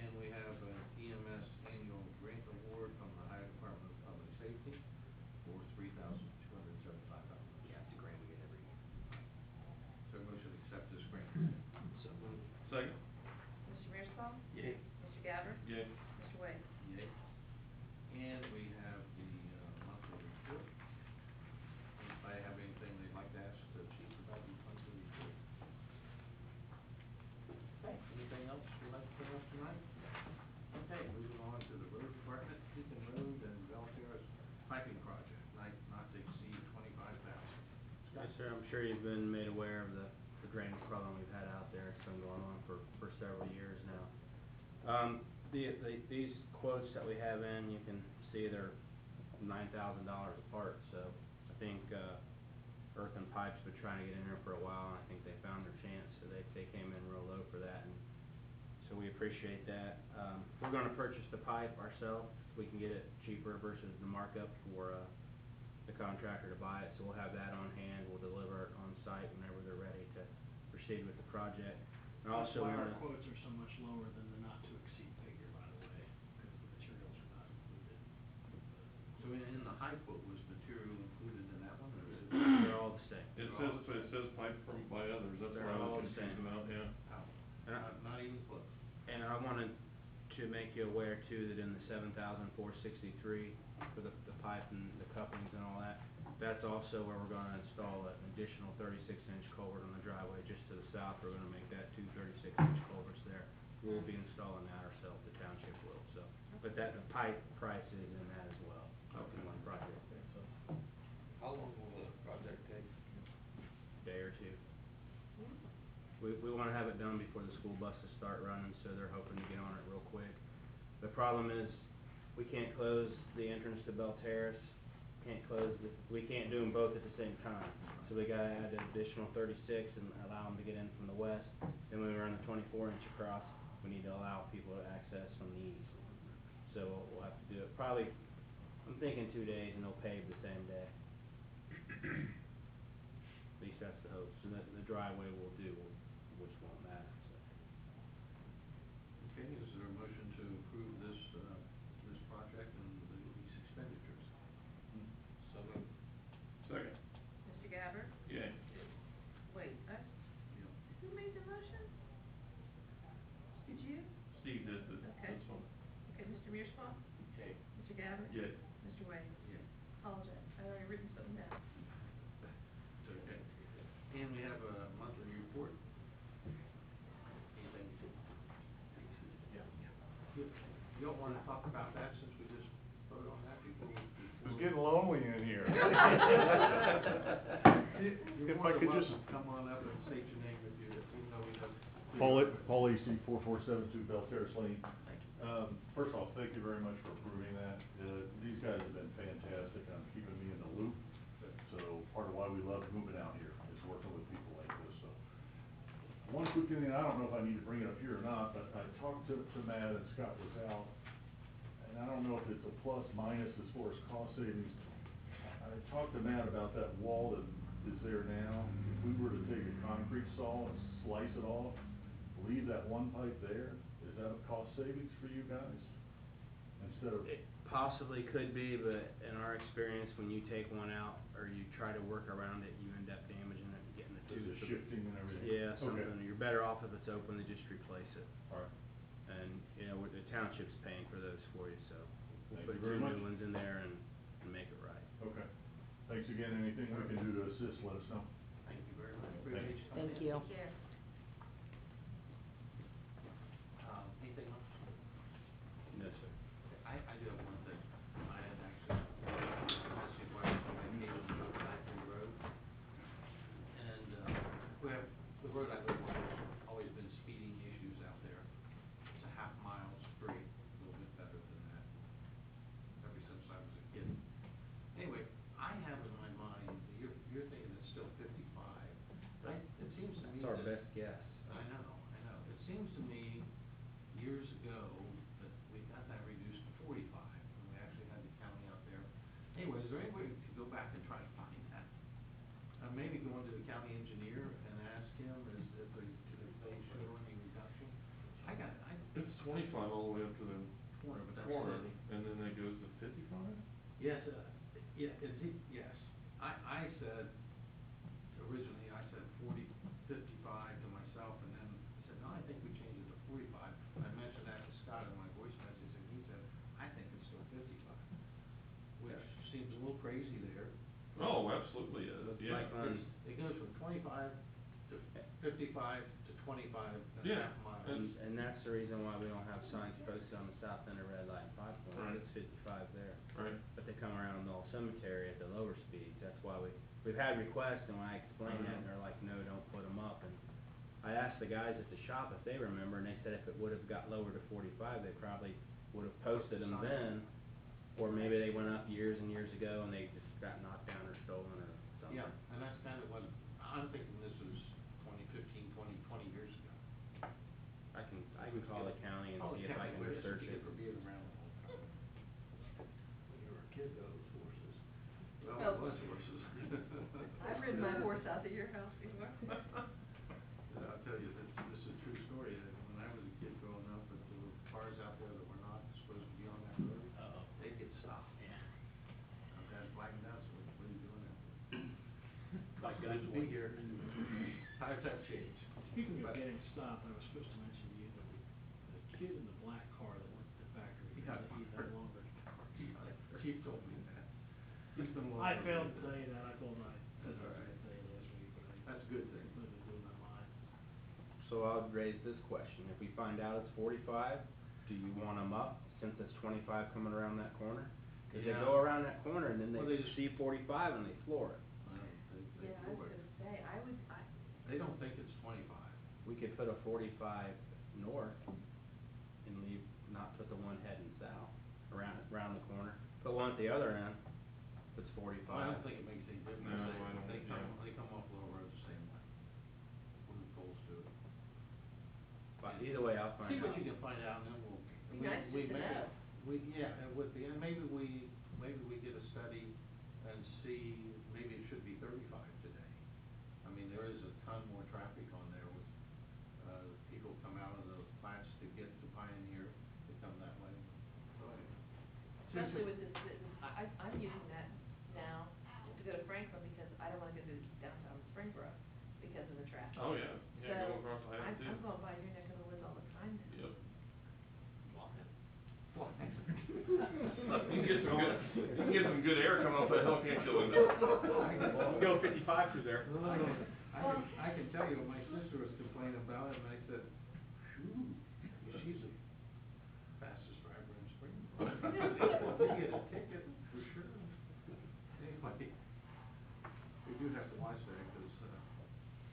And we have an EMS annual grant award from the Ohio Department of Public Safety for $3,275. Yeah, it's a grant we get every year. So motion to accept this grant. So moved. Second. Mr. Mearsclaw? Yay. Mr. Gabbard? Yay. Mr. Wade? Yay. And we have the monthly report. Anybody have anything they'd like to ask the chief about the monthly report? Okay, anything else you'd like to bring up tonight? Okay, moving on to the road department, Beacon Road and Valterra's piping project, not to exceed $25,000. Yes, sir, I'm sure you've been made aware of the drainage problem we've had out there. It's been going on for several years now. These quotes that we have in, you can see they're $9,000 apart, so I think, Earth and Pipe's been trying to get in there for a while, and I think they found their chance, so they came in real low for that, and so we appreciate that. We're gonna purchase the pipe ourselves, we can get it cheaper versus the markup for, the contractor to buy it, so we'll have that on hand, we'll deliver it on site whenever they're ready to proceed with the project. And That's also why our wanna- quotes are so much lower than the not-to-exceed figure, by the way, because the materials are not included. So in the high quote, was material included in that one, or is it? They're all the same. It says pipe from by others, that's They're why I all was the same. confused about, yeah. And Not even close. And I wanted to make you aware too, that in the $7,463 for the pipe and the couplings and all that, that's also where we're gonna install an additional 36-inch culvert on the driveway just to the south. We're gonna make that 2 36-inch culverts there. We'll be installing that ourselves, the township will, so. But the pipe price is in that as well, in one project there, so. How long will the project take? Day or two. We wanna have it done before the school buses start running, so they're hoping to get on it real quick. The problem is, we can't close the entrance to Belterrace, we can't do them both at the same time. So we gotta add an additional 36 and allow them to get in from the west. Then we run the 24-inch across, we need to allow people to access from the east. So we'll have to do it probably, I'm thinking 2 days, and they'll pave the same day. At least that's the hope. So the driveway will do, which won't matter, so. Okay, is there a motion to approve this project and these expenditures? So moved. Second. Mr. Gabbard? Yay. Wait, Yeah. who made the motion? Did you? Steve did, but Okay. that's fine. Okay, Mr. Mearsclaw? Yay. Mr. Gabbard? Yay. Mr. Wade? Yeah. Apologize, I'd already written something down. It's okay. And we have a monthly report. Anything? Yeah. Good. You don't wanna talk about that since we just voted on that before? It's getting lonely in here. You're more than welcome to come on up and state your name if you, even though we know. Paul AC, 4472 Belterrace Lane. First off, thank you very much for approving that. These guys have been fantastic on keeping me in the loop. So part of why we love moving out here is working with people like this, so. One quick thing, and I don't know if I need to bring it up here or not, but I talked to Matt and Scott was out, and I don't know if it's a plus minus as far as cost savings. I talked to Matt about that wall that is there now. If we were to take a concrete saw and slice it off, leave that one pipe there, is that a cost savings for you guys? Instead of, It possibly could be, but in our experience, when you take one out, or you try to work around it, you end up damaging it and getting the is it tubes. shifting and everything? Yeah, Okay. something, you're better off if it's open, they just replace it. All right. And, you know, the township's paying for those for you, so we'll Thank put you very two much. new ones in there and make it right. Okay. Thanks again. Anything we can do to assist, let us know. Thank you very much. Thank Appreciate you coming in. Thank you. Take care. Anything else? No, sir. I do have one thing. I had actually asked you a question when I came to Factory Road. And, the road I live on, there's always been speeding issues out there. It's a half mile straight, a little bit better than that, ever since I was a kid. Anyway, I have in my mind, you're thinking it's still 55. It seems to me That's our that- best guess. I know. It seems to me, years ago, that we got that reduced to 45, and we actually had the county out there. Anyway, is there any way we could go back and try to find that? Maybe go into the county engineer and ask him if they show any reduction? It's 25 all the way up to the Corner, but that's corner, city. and then it goes to 55? Yes, yes. I said, originally, I said 55 to myself, and then I said, no, I think we changed it to 45. I mentioned that to Scott in my voice message, and he said, I think it's still 55, which seems a little crazy there. Oh, absolutely, yeah. Like on- It goes from 25 to 55 to 25 and a Yeah, half miles. And that's the reason why we don't have signs posted on the south end of Red Light and Five Point, Right. it's 55 there. Right. But they come around Knoll Cemetery at the lower speeds, that's why we've had requests, and when I explained that, and they're like, no, don't put them up, and I asked the guys at the shop if they remember, and they said if it would've got lower to 45, they probably would've posted them then, or maybe they went up years and years ago, and they just got knocked down or stolen or something. Yeah, and that's kind of what, I'm thinking this was 2015, 20 years ago. I can call the county and Call see the if I county, can well, that's what research you it. get for being around the whole time. When you were a kid, those horses. Well, Well, it was horses. I've ridden my horse out to your house before. I'll tell you, this is a true story, that when I was a kid growing up, if there were cars out there that were not supposed to be on that road, they'd get stopped. Yeah. Our dad flagged us, what are you doing out there? Like Good to be here. Times have changed. Speaking of getting stopped, I was supposed to mention to you that the kid in the black car that worked at the factory, he Yeah, no longer. Chief told me that. He's been long. I failed to tell you that, I told him That's I all right. tell you last week, but That's a good thing. I've been doing my mind. So I'll raise this question, if we find out it's 45, do you want them up, since it's 25 coming around that corner? Cause they Yeah. go around that corner and then Well, they they just- see 45 and they floor it. They Yeah, I was floor it. gonna say, They don't think it's 25. We could put a 45 north and leave, not put the one heading south, around the corner. Put one at the other end, if it's 45. I don't think it makes any difference. No, I don't, They yeah. come off Little Road the same way. When the poles do it. But either way, I'll find out. See what you can find out, and then we'll. Be nice just to know. Yeah, it would be, and maybe we get a study and see, maybe it should be 35 today. I mean, there is a ton more traffic on there with, people come out of the flats to get to Pioneer, to come that way. Go ahead. Especially with this, I'm using that now to go to Franklin because I don't wanna go to downtown Springboro because of the traffic. Oh, yeah, yeah, go across the highway too. I'm going by your neck of the woods all the time now. Yep. You You can get some good air coming off that hill, can't you, Linda? Go 55 through there. I can tell you, my sister was complaining about it, and I said, phew, she's the fastest driver in Springboro. You get a ticket, for sure. Anyway, we do have to watch that, because,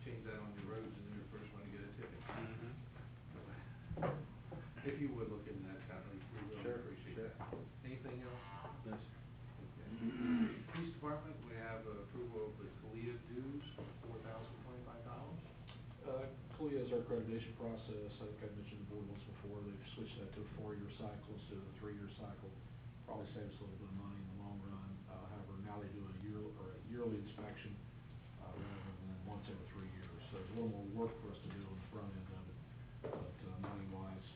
change that on your roads, and you're the first one to get a ticket. If you would look into that, Scott, we really Sure, appreciate sure. that. Anything else? No, sir. Okay. Police Department, we have approval of the CALIA dues for $4,025. CALIA is our accreditation process, I think I mentioned the board once before, they've switched that to a 4-year cycle instead of a 3-year cycle. Probably saves us a little bit of money in the long run. However, now they do a yearly inspection, rather than once every 3 years. So there's a little more work for us to do on the front end of it. But, money-wise,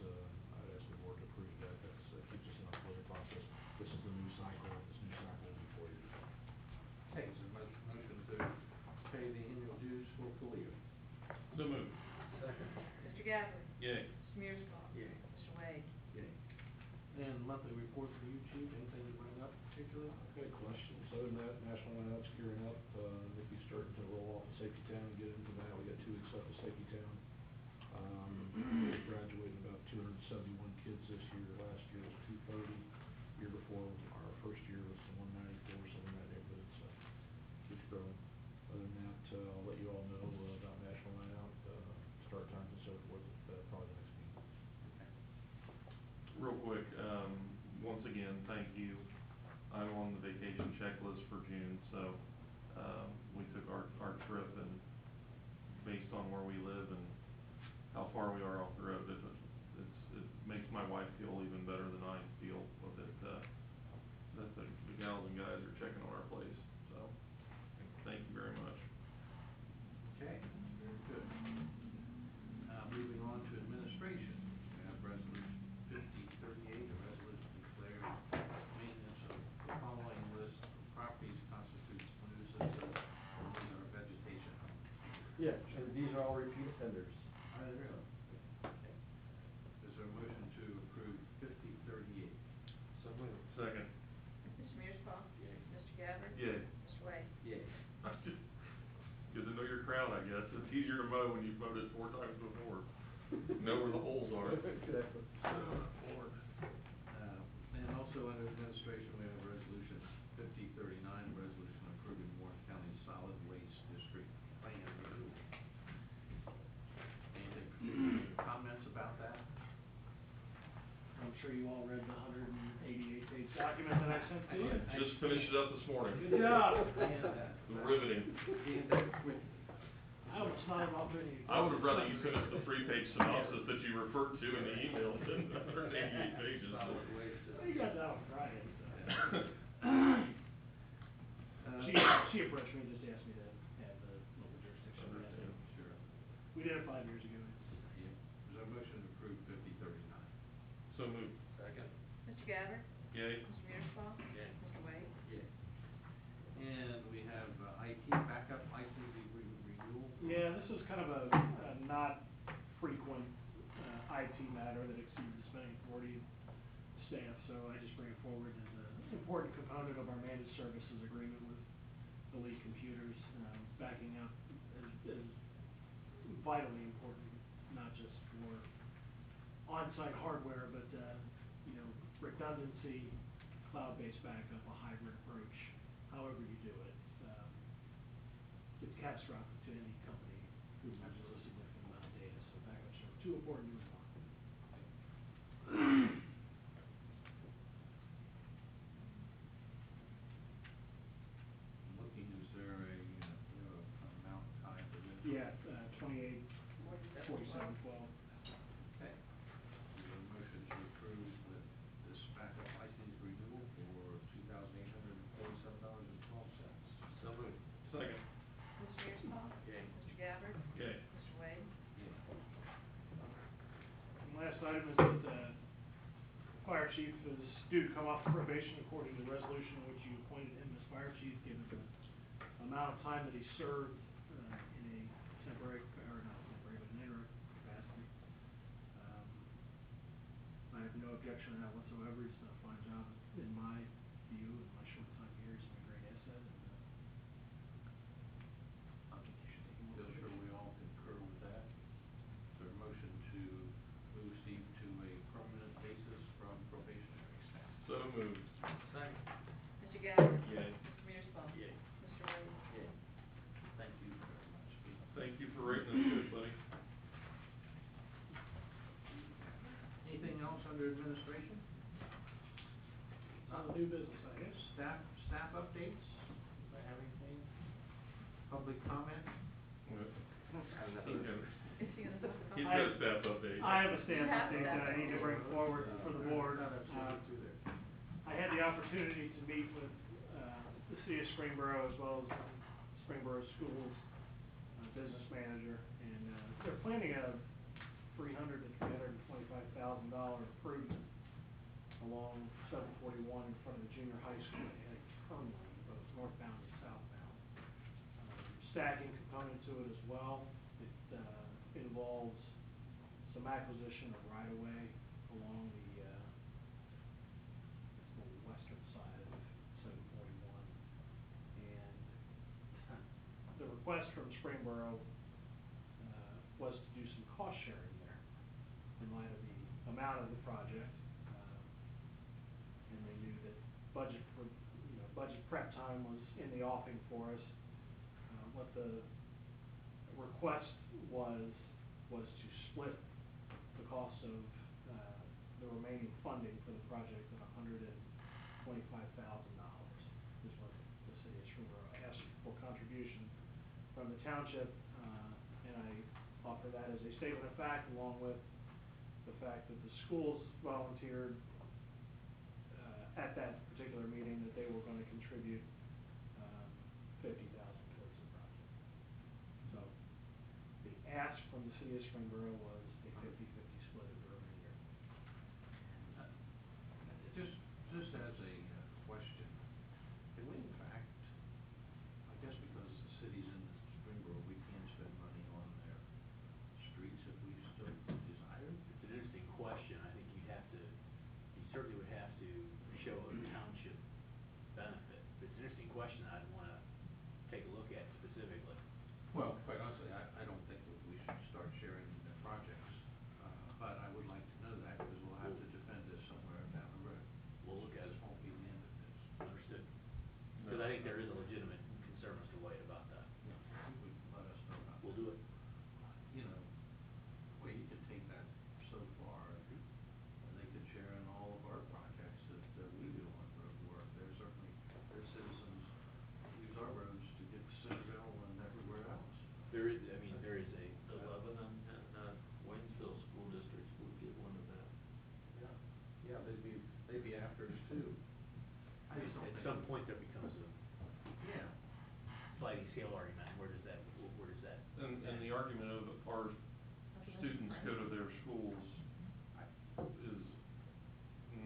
I'd ask the board to approve that. Keeps us in our clear process. This is the new cycle. This new cycle will be 4 years. Okay, is there a motion to pay the annual dues for Toledo? So moved. Second. Mr. Gabbard? Yay. Mr. Mearsclaw? Yay. Mr. Wade? Yay. And monthly report for you, Chief, anything to bring up particularly? I've got a question. So in that National Night Out's gearing up, Nikki's starting to roll off the Safety Town and get into that. We got 2 weeks left of Safety Town. We're graduating about 271 kids this year. Last year was 230. Year before, our first year was 194, so in that neighborhood, so keeps growing. Other than that, I'll let you all know about National Night Out, start times and so forth, probably the next meeting. Real quick, once again, thank you. I'm on the vacation checklist for June, so, we took our trip, and based on where we live and how far we are off the road, it makes my wife feel even better than I feel that the gals and guys are checking on our place, so, thank you very much. Okay, very good. Moving on to administration, we have resolution 5038, a resolution declaring maintenance of the following list of properties constitutes nuisance or these are vegetation. Yeah, and these are all repeat offenders. Are they really? Okay. Is there a motion to approve 5038? So moved. Second. Mr. Mearsclaw? Yay. Mr. Gabbard? Yay. Mr. Wade? Yay. Good to know your crowd, I guess. It's easier to mow when you've mowed it 4 times before. Know where the holes are. Exactly. Lord. And also under administration, we have resolution 5039, a resolution approving Warren County Solid Waste District Plan renewal. Any comments about that? I'm sure you all read the 188-page document that I sent to you. Just finished it up this morning. Good job. Riveting. I almost thought about putting it. I would have rather you finish the 3-page synopsis that you referred to in the email than 188 pages. Solid waste. Well, you got that on Friday, so. She approached me and just asked me to have the local jurisdiction. Understand. Sure. We did it 5 years ago. Yeah. Is there a motion to approve 5039? So moved. Second. Mr. Gabbard? Yay. Mr. Mearsclaw? Yay. Mr. Wade? Yeah. And we have IT backup license renewal. Yeah, this is kind of a not frequent IT matter that exceeds the spending authority of staff, so I just bring it forward as an important component of our managed services agreement with Elite Computers, backing up is vitally important, not just for on-site hardware, but, redundancy, cloud-based backup, a hybrid approach, however you do it. It's catastrophic to any company who uses a significant amount of data, so backups are too important to ignore. Looking, is there a, amount tied to this? Yeah, 28, 47, 12. Okay. Is there a motion to approve this backup license renewal for $2,847.12? So moved. Second. Mr. Mearsclaw? Yay. Mr. Gabbard? Yay. Mr. Wade? Yeah. And last item is that the fire chief is due to come off probation according to the resolution in which you appointed him as fire chief, given the amount of time that he served in a temporary, or not temporary, but an interim capacity. I have no objection to that whatsoever. He's done a fine job in my view, in my short time here. He's been a great asset, and I think you should take him Feel over. sure we all concur with that. Is there a motion to move Steve to a permanent basis from probationary staff? So moved. Second. Mr. Gabbard? Yay. Mr. Mearsclaw? Yay. Mr. Wade? Yeah. Thank you very much, Steve. Thank you for rating us good, buddy. Anything else under administration? Not new business, I guess. Staff updates? Do I have anything? Public comment? Yeah. Is she gonna talk about? He's got a staff update. I have a staff You have update staff that I need to bring update. forward for the board. I had the opportunity to meet with, the city of Springboro as well as Springboro Schools, business manager, and, they're planning a $300,000 to $325,000 improvement along 741 in front of the junior high school and turn lane, both northbound and southbound. Stacking component to it as well. It, involves some acquisition of right-of-way along the western side of 741. And the request from Springboro was to do some cost sharing there in light of the amount of the project. And they knew that budget prep time was in the offing for us. What the request was to split the cost of the remaining funding for the project of $125,000 is what the city of Springboro asked for contribution from the township, and I offer that as a statement of fact, along with the fact that the schools volunteered at that particular meeting that they were going to contribute $50,000 towards the project. So the ask from the city of Springboro was a 50-50 split of the remainder. Just as a question, can we in fact, I guess because the city's in Springboro, we can spend money on their streets if we so desire? It's an interesting question. I think you certainly would have to show a township benefit. But it's an interesting question I'd wanna take a look at specifically. Well, quite honestly, I don't think that we should start sharing their projects, but I would like to know that, because we'll have to defend this somewhere down the road. We'll look at it. This won't be the end of this. Understood. Because I think there is a legitimate concern, Mr. White, about that. Yeah, I think we can let us know about that. We'll do it. You know, well, you could take that so far, and they could share in all of our projects that we do on road work. There's certainly, their citizens use our roads to get to Centerville and everywhere else. There is a. The Lebanon and, Waynesville school districts would get one of that. Yeah, they'd be after us too. I just don't At think. some point, there becomes a Yeah. sliding scale argument. Where does that? And the argument of our students go to their schools is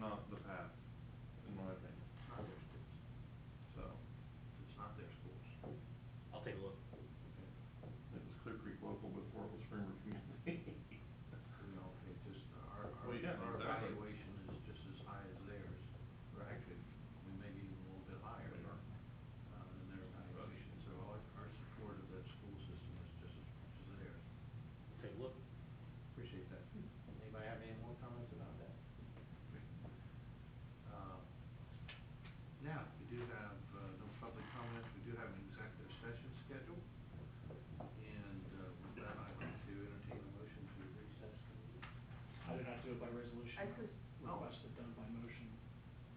not the path, in my opinion. It's not their schools. So, It's not their schools. I'll take a look. Okay. it was Clearcreek local before it was Springboro Community. You know, it just, Well, yeah, our exactly. evaluation is just as high as theirs, or actually, we may be even a little bit higher We are. than their evaluation. So our support of that school system is just as much as theirs. Take a look. Appreciate that. Anybody have any more comments about that? Now, we do have, no public comments, we do have an executive session scheduled. And, with that, I'd like to entertain a motion to recess the meeting. I did not do it by resolution. I could- Requested done by motion.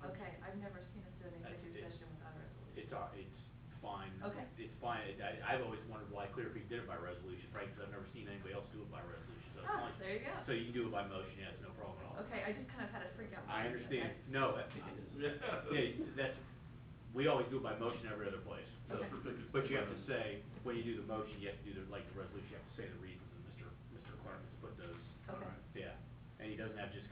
Okay, I've never seen us do an executive It's- session without a resolution. It's fine. Okay. It's fine. I've always wondered why Clearcreek did it by resolution, right? Because I've never seen anybody else do it by resolution. So it's Ah, fine. there you go. So you can do it by motion. Yeah, it's no problem at all. Okay, I just kind of had a freak out. I moment, understand. okay? No, we always do it by motion every other place. So, Okay. but you have to say, when you do the motion, you have to do the resolution, you have to say the reasons, and Mr. Clark has put those. Okay. Yeah, and he doesn't have just